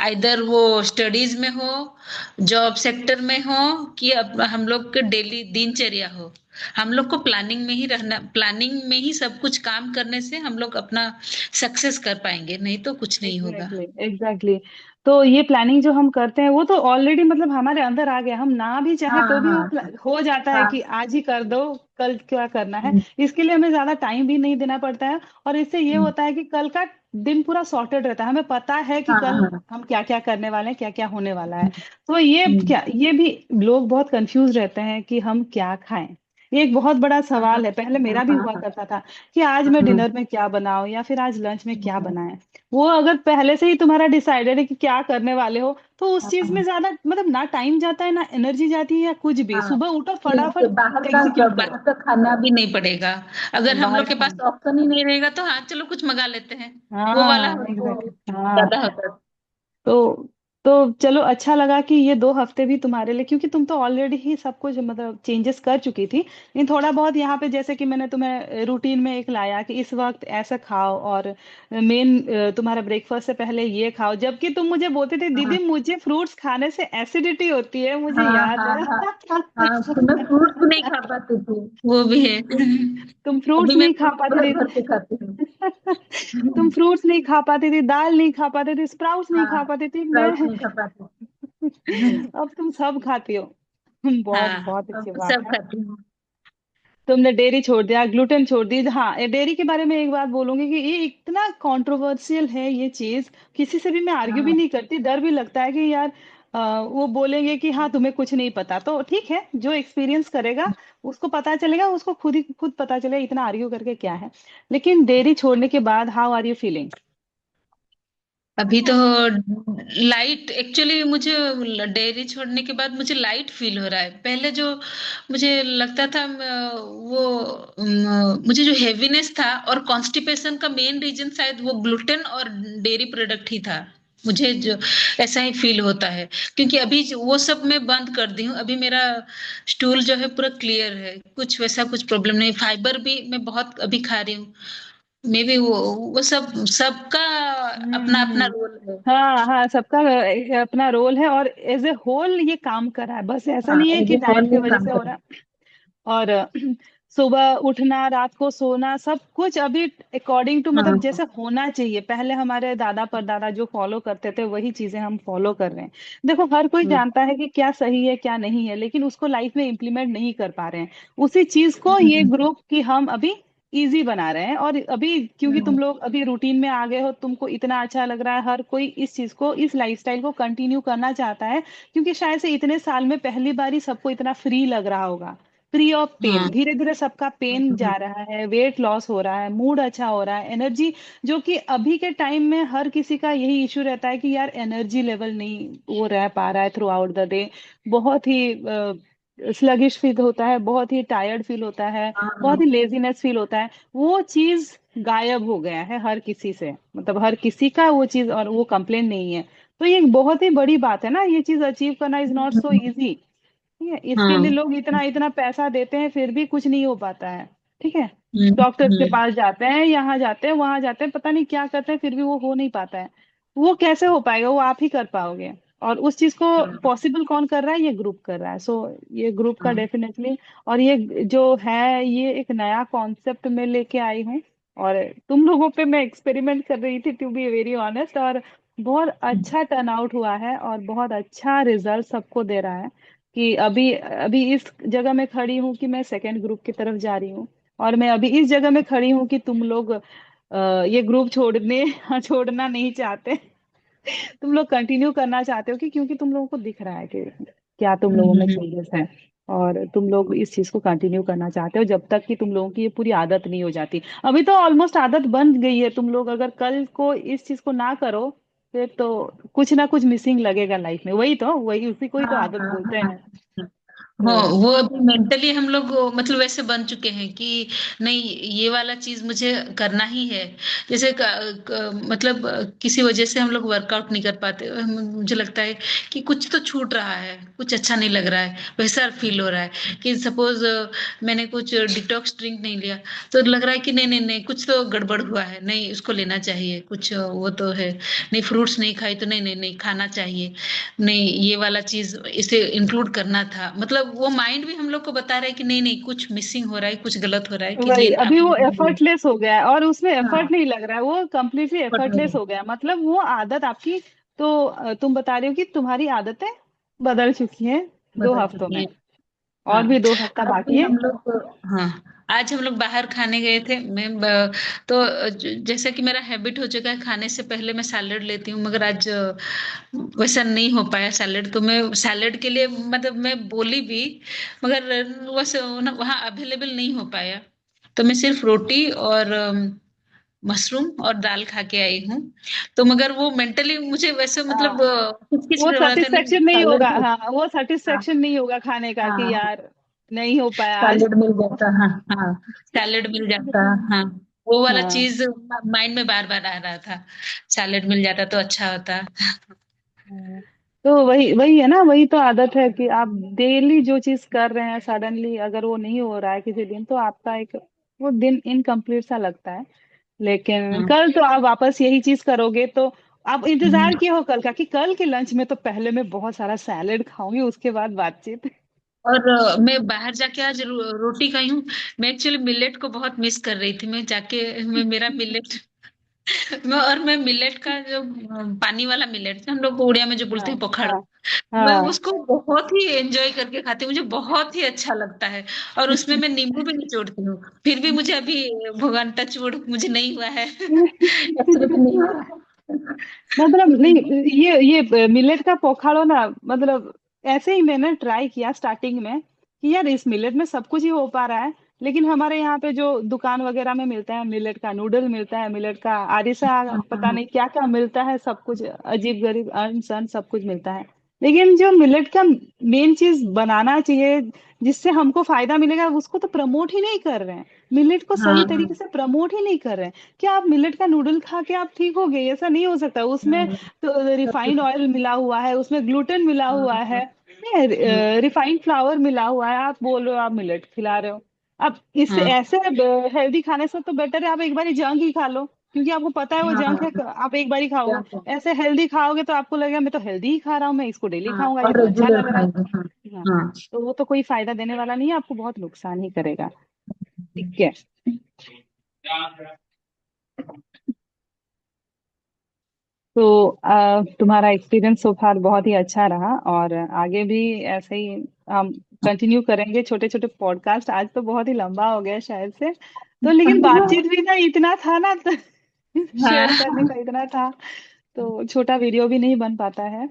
आइदर वो स्टडीज में हो, जॉब सेक्टर में हो, कि अब हम लोग के डेली दिनचर्या हो। हम लोग को प्लानिंग में ही रहना, प्लानिंग में ही सब कुछ काम करने से हम लोग अपना सक्सेस कर पाएंगे, नहीं तो कुछ नहीं होगा। Exactly exactly. तो ये प्लानिंग जो हम करते हैं वो तो ऑलरेडी मतलब हमारे अंदर आ गया, हम ना भी चाहे हाँ तो भी वो हाँ हो जाता है कि हाँ। आज ही कर दो, कल क्या करना है। हम्म, इसके लिए हमें ज्यादा टाइम भी नहीं देना पड़ता है, और इससे ये हम्म, होता है कि कल का दिन पूरा सॉर्टेड रहता है, हमें पता है कि हाँ कल हाँ। हम क्या क्या करने वाले हैं, क्या क्या होने वाला है। हम्म, तो ये हम्म, क्या, ये भी लोग बहुत कंफ्यूज रहते हैं कि हम क्या खाएं। ये एक बहुत बड़ा हाँ सवाल हाँ है, पहले मेरा भी हाँ हुआ हाँ करता था कि आज मैं हाँ डिनर में क्या बनाऊं या फिर आज लंच में क्या हाँ बनाएं। वो अगर पहले से ही तुम्हारा डिसाइडेड है कि क्या करने वाले हो, तो उस चीज में हाँ ज्यादा मतलब ना टाइम जाता है ना एनर्जी जाती है या कुछ भी, हाँ। सुबह उठो फिर फटाफट बाहर का, एग्जीक्यूट करो। बाहर का खाना भी नहीं पड़ेगा। अगर हम बाहर लोग का के पास खाना। ऑप्शन ही नहीं रहेगा तो हाँ चलो कुछ मंगा लेते हैं। वो वाला हाँ हमको एग्जैक्टली। हाँ। ज्यादा होता है। तो तो चलो, अच्छा लगा कि ये 2 हफ्ते भी तुम्हारे लिए, क्योंकि तुम तो ऑलरेडी ही सब कुछ मतलब चेंजेस कर चुकी थी। लेकिन थोड़ा बहुत यहाँ पे जैसे कि मैंने तुम्हें रूटीन में एक लाया कि इस वक्त ऐसा खाओ, और मेन तुम्हारा ब्रेकफास्ट से पहले ये खाओ, जबकि तुम मुझे बोलती थी हाँ दीदी मुझे फ्रूट्स खाने से एसिडिटी होती है, मुझे हाँ याद हाँ है। हाँ हाँ। तो मैं फ्रूट्स भी नहीं खा पाती थी, वो भी है। तुम अभी फ्रूट्स मैं नहीं खा फ्रूट्स पाती पूरा थी। भर के खाती हूँ। तुम फ्रूट्स नहीं खा पाती थी, दाल नहीं खा पाती थी, स्प्राउट्स नहीं हाँ, खा पाती थी, मैं स्प्राउट्स नहीं खा पाती। अब तुम सब खाती हो। बहुत हाँ, बहुत अब अच्छी तो बात सब है। खाती हूँ। तुमने डेयरी छोड़ दिया, ग्लूटेन छोड़ दी। हाँ, ये डेयरी के बारे में एक बात बोलूंगी कि ये इतना कंट्रोवर्शियल है ये चीज, किसी से भी मैं आर्ग्यू भी हाँ नहीं करती, डर भी लगता है कि यार वो बोलेंगे कि हाँ तुम्हें कुछ नहीं पता, तो ठीक है, जो एक्सपीरियंस करेगा उसको पता चलेगा, उसको खुद ही खुद पता चलेगा इतना आर्ग्यू करके क्या है। लेकिन डेयरी छोड़ने के बाद हाउ आर यू फीलिंग? अभी तो लाइट, एक्चुअली मुझे डेयरी छोड़ने के बाद मुझे लाइट फील हो रहा है। पहले जो मुझे लगता था मुझे जो हेवीनेस था और कॉन्स्टिपेशन का मेन रीजन शायद वो ग्लूटेन और डेयरी प्रोडक्ट ही था। मुझे जो ऐसा ही फील होता है, क्योंकि अभी वो सब मैं बंद कर दी हूँ। अभी मेरा स्टूल जो है पूरा क्लियर है, कुछ वैसा कुछ प्रॉब्लम नहीं। फाइबर भी मैं बहुत अभी खा रही हूँ। मे बी वो सब सबका अपना अपना हम्म। रोल है। हाँ हाँ, सबका अपना रोल है, और एज ए होल ये काम कर रहा है, बस ऐसा हाँ, नहीं है एज कि ए होल डाइट की ये वजह काम से हो कर रहा है। और सुबह उठना, रात को सोना, सब कुछ अभी अकॉर्डिंग टू, मतलब हाँ। जैसे होना चाहिए, पहले हमारे दादा परदादा जो फॉलो करते थे वही चीजें हम फॉलो कर रहे हैं। देखो हर कोई हम्म, जानता है कि क्या सही है क्या नहीं है, लेकिन उसको लाइफ में इम्प्लीमेंट नहीं कर पा रहे हैं। उसी चीज को ये हम्म, ग्रुप की हम अभी इजी बना रहे हैं। और अभी क्योंकि तुम हम्म, लोग अभी रूटीन में आ गए हो, तुमको इतना अच्छा लग रहा है, हर कोई इस चीज को, इस लाइफस्टाइल को कंटिन्यू करना चाहता है, क्योंकि शायद से इतने साल में पहली बार ही सबको इतना फ्री लग रहा होगा, फ्री ऑफ पेन। हाँ, धीरे धीरे सबका पेन जा रहा है, वेट लॉस हो रहा है, मूड अच्छा हो रहा है, एनर्जी, जो कि अभी के टाइम में हर किसी का यही इशू रहता है कि यार एनर्जी लेवल नहीं वो रह पा रहा है थ्रू आउट द डे। बहुत ही स्लगिश फील होता है, बहुत ही टायर्ड फील होता है, बहुत ही हाँ, लेजीनेस फील होता है। वो चीज गायब हो गया है हर किसी से, मतलब हर किसी का वो चीज, और वो कंप्लेन नहीं है। तो ये बहुत ही बड़ी बात है ना, ये चीज अचीव करना is not so hmm, easy. ठीक है, इसके लिए हाँ, लोग इतना इतना पैसा देते हैं फिर भी कुछ नहीं हो पाता है। ठीक है, हम्म, डॉक्टर्स के हम्म, पास जाते हैं, यहाँ जाते हैं, वहां जाते हैं, पता नहीं क्या करते हैं, फिर भी वो हो नहीं पाता है। वो कैसे हो पाएगा? वो आप ही कर पाओगे। और उस चीज को हाँ, पॉसिबल कौन कर रहा है? ये ग्रुप कर रहा है। सो ये ग्रुप का हाँ, डेफिनेटली, और ये जो है, ये एक नया कॉन्सेप्ट में लेके आई हूँ, और तुम लोगों पे मैं एक्सपेरिमेंट कर रही थी, टू बी वेरी ऑनेस्ट, और बहुत अच्छा टर्न आउट हुआ है, और बहुत अच्छा रिजल्ट सबको दे रहा है। कि अभी अभी इस जगह में खड़ी हूँ कि मैं सेकेंड ग्रुप की तरफ जा रही हूँ, और मैं अभी इस जगह में खड़ी हूँ कि तुम लोग ये ग्रुप छोड़ने छोड़ना नहीं चाहते। तुम लोग कंटिन्यू करना चाहते हो, कि क्योंकि तुम लोगों को दिख रहा है कि क्या तुम लोगों में हम्म, चेंजेस है, और तुम लोग इस चीज को कंटिन्यू करना चाहते हो जब तक कि तुम लोगों की ये पूरी आदत नहीं हो जाती। अभी तो ऑलमोस्ट आदत बन गई है, तुम लोग अगर कल को इस चीज को ना करो, फिर तो कुछ ना कुछ मिसिंग लगेगा लाइफ में। वही तो, वही उसी को ही तो हाँ, आदत हाँ, बोलते हाँ, हैं। हाँ। तो वो अभी मेंटली हम लोग मतलब वैसे बन चुके हैं कि नहीं, ये वाला चीज मुझे करना ही है। जैसे मतलब किसी वजह से हम लोग वर्कआउट नहीं कर पाते, मुझे लगता है कि कुछ तो छूट रहा है, कुछ अच्छा नहीं लग रहा है, वैसा फील हो रहा है कि सपोज मैंने कुछ डिटॉक्स ड्रिंक नहीं लिया, तो लग रहा है कि नहीं नहीं नहीं, कुछ तो गड़बड़ हुआ है, नहीं इसको लेना चाहिए, कुछ वो तो है। नहीं, फ्रूट्स नहीं खाई तो नहीं नहीं नहीं, खाना चाहिए। नहीं, ये वाला चीज इसे इंक्लूड करना था। मतलब वो माइंड भी हम लोग को बता रहा है कि नहीं नहीं, कुछ मिसिंग हो रहा है, कुछ गलत हो रहा है, कि वही, ये अभी आप वो नहीं। एफर्टलेस हो गया है, और उसमें एफर्ट हाँ, नहीं लग रहा है, वो कंप्लीटली बट एफर्टलेस नहीं, हो गया है। मतलब वो आदत आपकी, तो तुम बता रहे हो कि तुम्हारी आदतें बदल चुकी हैं दो बदल हफ्तों चुकी में, है। और हाँ, भी 2 हफ्ता आज बाकी भी है। हम लोग, हाँ, आज हम लोग बाहर खाने गए थे। तो जैसे कि मेरा हैबिट हो चुका है, खाने से पहले मैं सैलेड लेती हूँ, मगर आज वैसा नहीं हो पाया सैलेड। तो मैं सैलेड के लिए मतलब मैं बोली भी, मगर वैसे वहाँ अवेलेबल नहीं हो पाया। तो मैं सिर्फ रोटी और मशरूम और दाल खा के आई हूँ। तो मगर वो मेंटली मुझे वैसे मतलब हाँ, किच वो रहा था, नहीं सेटिस्फेक्शन नहीं सैलेड होगा, खा। हाँ वो हाँ, सेटिस्फेक्शन नहीं होगा खाने का, कि हाँ, यार नहीं हो पाया आज। सैलेड मिल जाता, हाँ, हाँ, सैलेड मिल जाता, हाँ, वो वाला हाँ। चीज माइंड में बार बार आ रहा था। सैलेड मिल जाता तो अच्छा होता। हाँ। तो वही वही है ना, वही तो आदत है कि आप डेली जो चीज कर रहे हैं, सडनली अगर वो नहीं हो रहा है किसी दिन, तो आपका एक वो दिन इनकम्प्लीट सा लगता है। लेकिन हाँ, कल तो आप वापस यही चीज करोगे, तो आप हम्म। इंतजार किए हो कल का, कि कल के लंच में तो पहले मैं बहुत सारा सैलेड खाऊंगी, उसके बाद बातचीत। और मैं बाहर जाके आज रोटी खाई हूँ। मैं एक्चुअली मिलेट को बहुत मिस कर रही थी। मैं जाके मैं मेरा मिलेट मैं मिलेट का जो पानी वाला मिलेट, हम लोग उड़िया में जो बोलते हाँ हैं पोखड़, हाँ मैं हाँ। उसको बहुत ही एंजॉय करके खाती हूँ। मुझे बहुत ही अच्छा लगता है। और उसमें मैं नींबू भी निचोड़ती हूँ। फिर भी मुझे अभी भगवान टच वुड मुझे नहीं हुआ है, एब्सोल्युटली नहीं हुआ है। मतलब नहीं, ये मिलेट का पोखाड़ो ना, मतलब ऐसे ही मैंने ट्राई किया स्टार्टिंग में कि यार इस मिलेट में सब कुछ ही हो पा रहा है। लेकिन हमारे यहाँ पे जो दुकान वगैरह में मिलता है, मिलेट का नूडल मिलता है, मिलेट का आरिसा, पता नहीं क्या क्या मिलता है, सब कुछ अजीब गरीब अन सन सब कुछ मिलता है। लेकिन जो मिलेट का मेन चीज बनाना चाहिए, जिससे हमको फायदा मिलेगा, उसको तो प्रमोट ही नहीं कर रहे हैं। मिलेट को सही हाँ तरीके से प्रमोट ही नहीं कर रहे हैं। क्या आप मिलेट का नूडल खा के आप ठीक हो गए? ऐसा नहीं हो सकता। उसमें हाँ तो रिफाइंड ऑयल मिला हुआ है, उसमें ग्लूटेन मिला हुआ है, रिफाइंड फ्लावर मिला हुआ है, आप बोल रहे हो आप मिलेट खिला रहे हो। अब इससे हाँ ऐसे हेल्दी खाने से तो बेटर है आप एक बार जंक ही खा लो, क्योंकि आपको पता है वो जंक हाँ है, आप एक बार ही खाओगे। क्या क्या ऐसे हेल्दी खाओगे तो आपको लगेगा मैं तो हेल्दी ही खा रहा हूँ, मैं इसको डेली हाँ खाऊंगा, ये और तो अच्छा रेगुलर लग रहा खाएंगे। हाँ है। हाँ, हाँ। तो वो तो कोई फायदा देने वाला नहीं है, आपको बहुत नुकसान ही करेगा। ठीक है। तो तुम्हारा एक्सपीरियंस सो फार बहुत ही अच्छा रहा, और आगे भी ऐसे ही हम कंटिन्यू करेंगे छोटे छोटे पॉडकास्ट। आज तो बहुत ही लंबा हो गया शायद से, तो लेकिन बातचीत भी ना इतना था ना, तो शेयर करने हाँ का इतना था, तो छोटा वीडियो भी नहीं बन पाता है।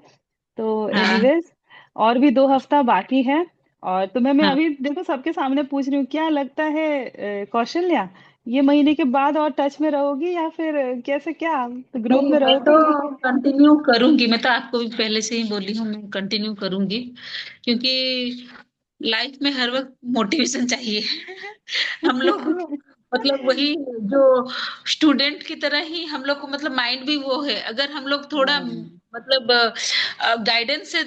तो हाँ एनीवेज, और भी 2 हफ्ता बाकी है। और तुम्हें मैं हाँ। अभी देखो सबके सामने पूछ रही हूँ, क्या लगता है कौशल्या, ये महीने के बाद और टच में रहोगी या फिर कैसे, क्या ग्रुप नहीं, में मैं तो रहोगी? कंटिन्यू करूंगी। मैं तो आपको भी पहले से ही बोली हूँ, मैं कंटिन्यू करूंगी, क्योंकि लाइफ में हर वक्त मोटिवेशन चाहिए। हम लोग मतलब वही जो स्टूडेंट की तरह ही हम लोग को मतलब माइंड भी वो है। अगर हम लोग थोड़ा हाँ। मतलब गाइडेंस से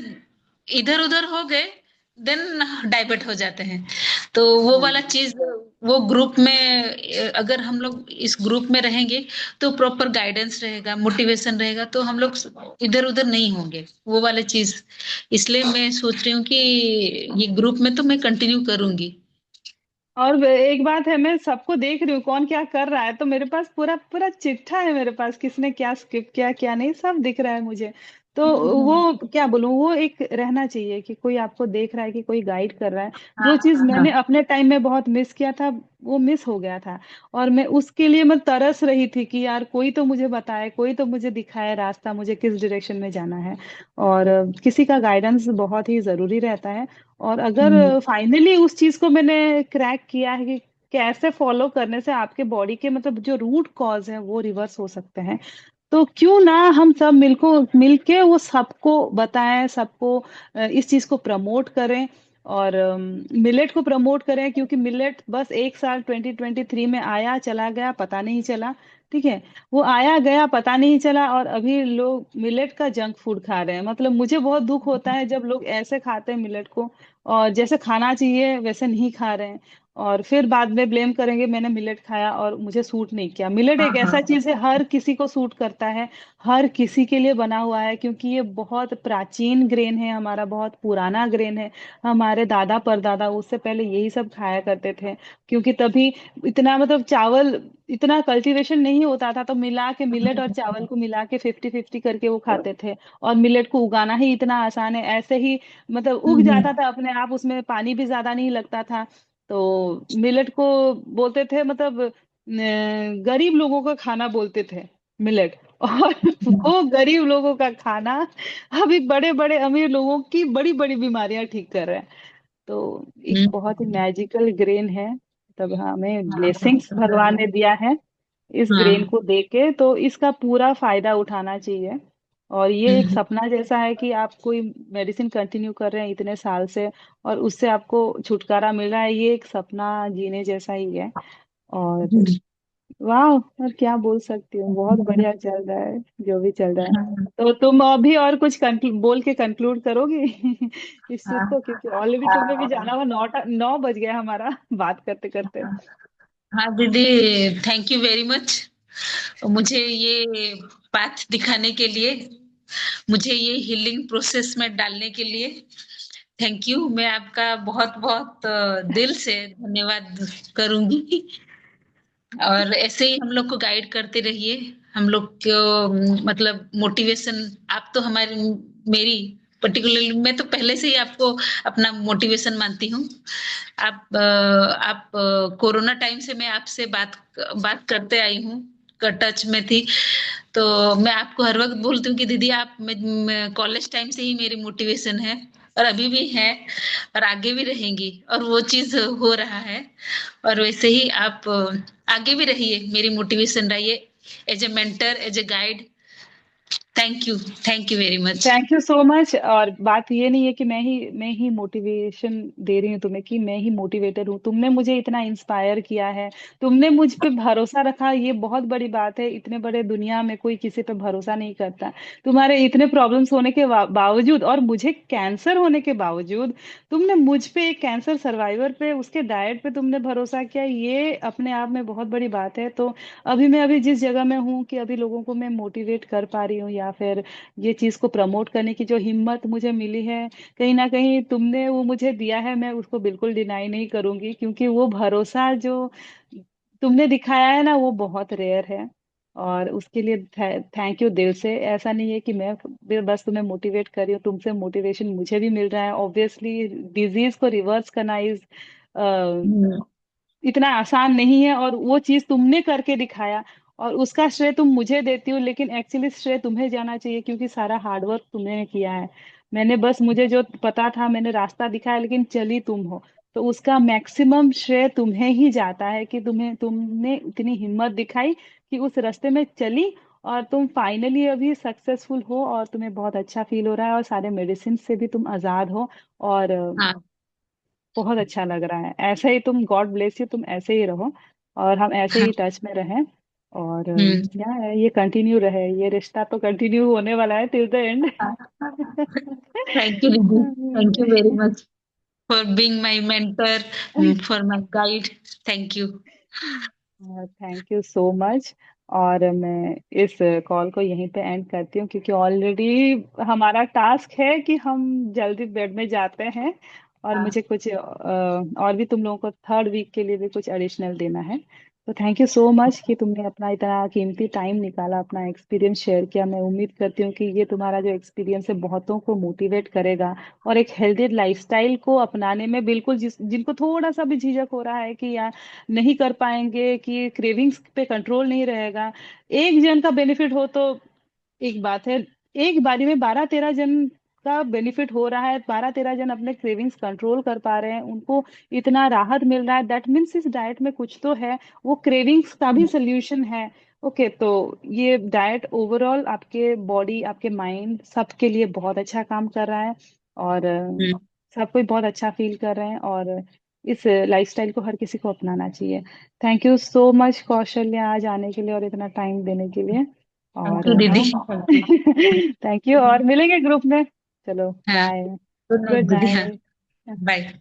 इधर उधर हो गए, देन डाइवर्ट हो जाते हैं। तो वो वाला हाँ। चीज, वो ग्रुप में अगर हम लोग इस ग्रुप में रहेंगे तो प्रॉपर गाइडेंस रहेगा, मोटिवेशन रहेगा, तो हम लोग इधर उधर नहीं होंगे, वो वाला चीज। इसलिए मैं सोच रही हूँ कि ये ग्रुप में तो मैं कंटिन्यू करूंगी। और एक बात है, मैं सबको देख रही हूँ कौन क्या कर रहा है, तो मेरे पास पूरा पूरा चिट्ठा है मेरे पास, किसने क्या स्किप किया क्या नहीं, सब दिख रहा है मुझे। तो हम्म। वो क्या बोलूं, वो एक रहना चाहिए कि कोई आपको देख रहा है, कि कोई गाइड कर रहा है। हाँ जो चीज हाँ हाँ। मैंने अपने टाइम में बहुत मिस किया था, वो मिस हो गया था। और मैं उसके लिए मैं तरस रही थी कि यार कोई तो मुझे बताए, कोई तो मुझे दिखाए रास्ता, मुझे किस डायरेक्शन में जाना है। और किसी का गाइडेंस बहुत ही जरूरी रहता है। और हम्म अगर फाइनली उस चीज को मैंने क्रैक किया है कि कैसे फॉलो करने से आपके बॉडी के मतलब जो रूट कॉज है वो रिवर्स हो सकते हैं, तो क्यों ना हम सब मिलके वो सबको बताएं, सबको इस चीज को प्रमोट करें। और मिलेट को प्रमोट करें, क्योंकि मिलेट बस एक साल 2023 में आया चला गया, पता नहीं चला। ठीक है, वो आया गया पता नहीं चला, और अभी लोग मिलेट का जंक फूड खा रहे हैं। मतलब मुझे बहुत दुख होता है जब लोग ऐसे खाते हैं मिलेट को, और जैसे खाना चाहिए वैसे नहीं खा रहे हैं, और फिर बाद में ब्लेम करेंगे मैंने मिलेट खाया और मुझे सूट नहीं किया। मिलेट हाँ एक हाँ ऐसा चीज है, हर किसी को सूट करता है, हर किसी के लिए बना हुआ है, क्योंकि ये बहुत प्राचीन ग्रेन है हमारा, बहुत पुराना ग्रेन है। हमारे दादा परदादा उससे पहले यही सब खाया करते थे, क्योंकि तभी इतना मतलब चावल, इतना कल्टीवेशन नहीं होता था, तो मिला के मिलेट और चावल को मिला के 50-50 करके वो खाते थे। और मिलेट को उगाना ही इतना आसान है, ऐसे ही मतलब उग हम्म जाता था अपने आप, उसमें पानी भी ज्यादा नहीं लगता था। तो मिलेट को बोलते थे मतलब गरीब लोगों का खाना बोलते थे मिलेट। और हम्म वो गरीब लोगों का खाना अभी बड़े बड़े अमीर लोगों की बड़ी बड़ी बीमारियां ठीक कर रहे हैं। तो एक बहुत ही मैजिकल ग्रेन है, तब हमें हाँ ब्लेसिंग्स भगवान ने दिया है इस ग्रेन हाँ। को देके, तो इसका पूरा फायदा उठाना चाहिए। और ये एक हम्म सपना जैसा है कि आप कोई मेडिसिन कंटिन्यू कर रहे हैं इतने साल से, और उससे आपको छुटकारा मिल रहा है, ये एक सपना जीने जैसा ही है। और हम्म। वाह, और क्या बोल सकती हूँ, बहुत बढ़िया चल रहा है जो भी चल रहा है। हाँ तो तुम अभी और कुछ बोल के कंक्लूड करोगे इस चीज हाँ को, क्योंकि ऑलरेडी तुम्हें भी जाना हुआ, 9 बज गया हमारा बात करते करते। हाँ दीदी, थैंक यू वेरी मच मुझे ये पाथ दिखाने के लिए, मुझे ये हीलिंग प्रोसेस में डालने के लिए। थैंक यू, मैं आपका बहुत बहुत दिल से धन्यवाद करूंगी। और ऐसे ही हम लोग को गाइड करते रहिए, हम लोग को मतलब मोटिवेशन। आप तो हमारी, मेरी पर्टिकुलरली, मैं तो पहले से ही आपको अपना मोटिवेशन मानती हूँ। आप कोरोना टाइम से मैं आपसे बात बात करते आई हूँ। टच में थी। तो मैं आपको हर वक्त बोलती हूँ कि दीदी आप कॉलेज टाइम से ही मेरी मोटिवेशन है, और अभी भी है, और आगे भी रहेंगी, और वो चीज हो रहा है। और वैसे ही आप आगे भी रहिए, मेरी मोटिवेशन रहिए, as a mentor, as a guide. Thank you very much. Thank you so much. और बात ये नहीं है कि मैं ही मोटिवेशन दे रही हूँ तुम्हें, कि मैं ही मोटिवेटर हूँ। तुमने मुझे इतना इंस्पायर किया है, तुमने मुझ पे भरोसा रखा, ये बहुत बड़ी बात है। इतने बड़े दुनिया में कोई किसी पे भरोसा नहीं करता। तुम्हारे इतने प्रॉब्लम्स होने के बावजूद, और मुझे कैंसर होने के बावजूद, तुमने मुझ पे, एक कैंसर सर्वाइवर पे, उसके डाइट पे तुमने भरोसा किया। ये अपने आप में बहुत बड़ी बात है। तो मैं अभी जिस जगह में हूँ कि अभी लोगों को मैं मोटिवेट कर पा रही हूँ, या फिर ये चीज को प्रमोट करने की जो हिम्मत मुझे मिली है, कहीं ना कहीं तुमने वो मुझे दिया है। मैं उसको बिल्कुल डिनाई नहीं करूंगी, क्योंकि वो भरोसा जो तुमने दिखाया है ना, वो बहुत रेयर है। और उसके लिए थैंक यू दिल से। ऐसा नहीं है कि मैं बस तुम्हें मोटिवेट कर रही हूँ, तुमसे मोटिवेशन मुझे भी मिल रहा है। ऑब्वियसली डिजीज को रिवर्स करना इज हम्म। इतना आसान नहीं है, और वो चीज तुमने करके दिखाया। और उसका श्रेय तुम मुझे देती हो, लेकिन एक्चुअली श्रेय तुम्हें जाना चाहिए, क्योंकि सारा हार्डवर्क तुमने किया है। मैंने बस, मुझे जो पता था, मैंने रास्ता दिखाया, लेकिन चली तुम हो। तो उसका मैक्सिमम श्रेय तुम्हें ही जाता है, कि तुमने इतनी हिम्मत दिखाई कि उस रास्ते में चली, और तुम फाइनली अभी सक्सेसफुल हो, और तुम्हें बहुत अच्छा फील हो रहा है, और सारे मेडिसिन से भी तुम आजाद हो। और हाँ। बहुत अच्छा लग रहा है। ऐसे ही तुम, गॉड ब्लेस यू, तुम ऐसे ही रहो, और हम ऐसे ही टच में रहें। और हम्म। क्या है, ये कंटिन्यू रहे, ये रिश्ता तो कंटिन्यू होने वाला है till the end. Thank you दीदी, thank you very much for being my mentor, for my guide. Thank you. Thank you so much. और मैं इस कॉल को यहीं पे एंड करती हूँ, क्योंकि ऑलरेडी हमारा टास्क है कि हम जल्दी बेड में जाते हैं। और हाँ। मुझे कुछ और भी तुम लोगों को थर्ड वीक के लिए भी कुछ एडिशनल देना है। तो थैंक यू सो मच कि तुमने अपना इतना कीमती टाइम निकाला, अपना एक्सपीरियंस शेयर किया। मैं उम्मीद करती हूँ कि ये तुम्हारा जो एक्सपीरियंस है बहुतों को मोटिवेट करेगा, और एक हेल्दी लाइफस्टाइल को अपनाने में, बिल्कुल जिनको थोड़ा सा भी झिझक हो रहा है कि यार नहीं कर पाएंगे, कि क्रेविंग्स पे कंट्रोल नहीं रहेगा, एक जन का बेनिफिट हो तो एक बात है। एक बारी में 12-13 जन का बेनिफिट हो रहा है, 12-13 जन अपने क्रेविंग्स कंट्रोल कर पा रहे हैं, उनको इतना राहत मिल रहा है, दैट मीन्स इस डाइट में कुछ तो है। वो क्रेविंग्स का भी सोल्यूशन है। ओके, तो ये डाइट ओवरऑल आपके बॉडी, आपके माइंड, सबके लिए बहुत अच्छा काम कर रहा है। और हम्म। सब कोई बहुत अच्छा फील कर रहे हैं, और इस लाइफस्टाइल को हर किसी को अपनाना चाहिए। Thank you so much Kaushalya, आज आने के लिए और इतना टाइम देने के लिए। थैंक और यू दीदी, थैंक यू। थैंक यू, और मिलेंगे ग्रुप में। चलो हाँ। बाय। गुड नाइट गुड दीदी, हाँ। नाइट। बाय।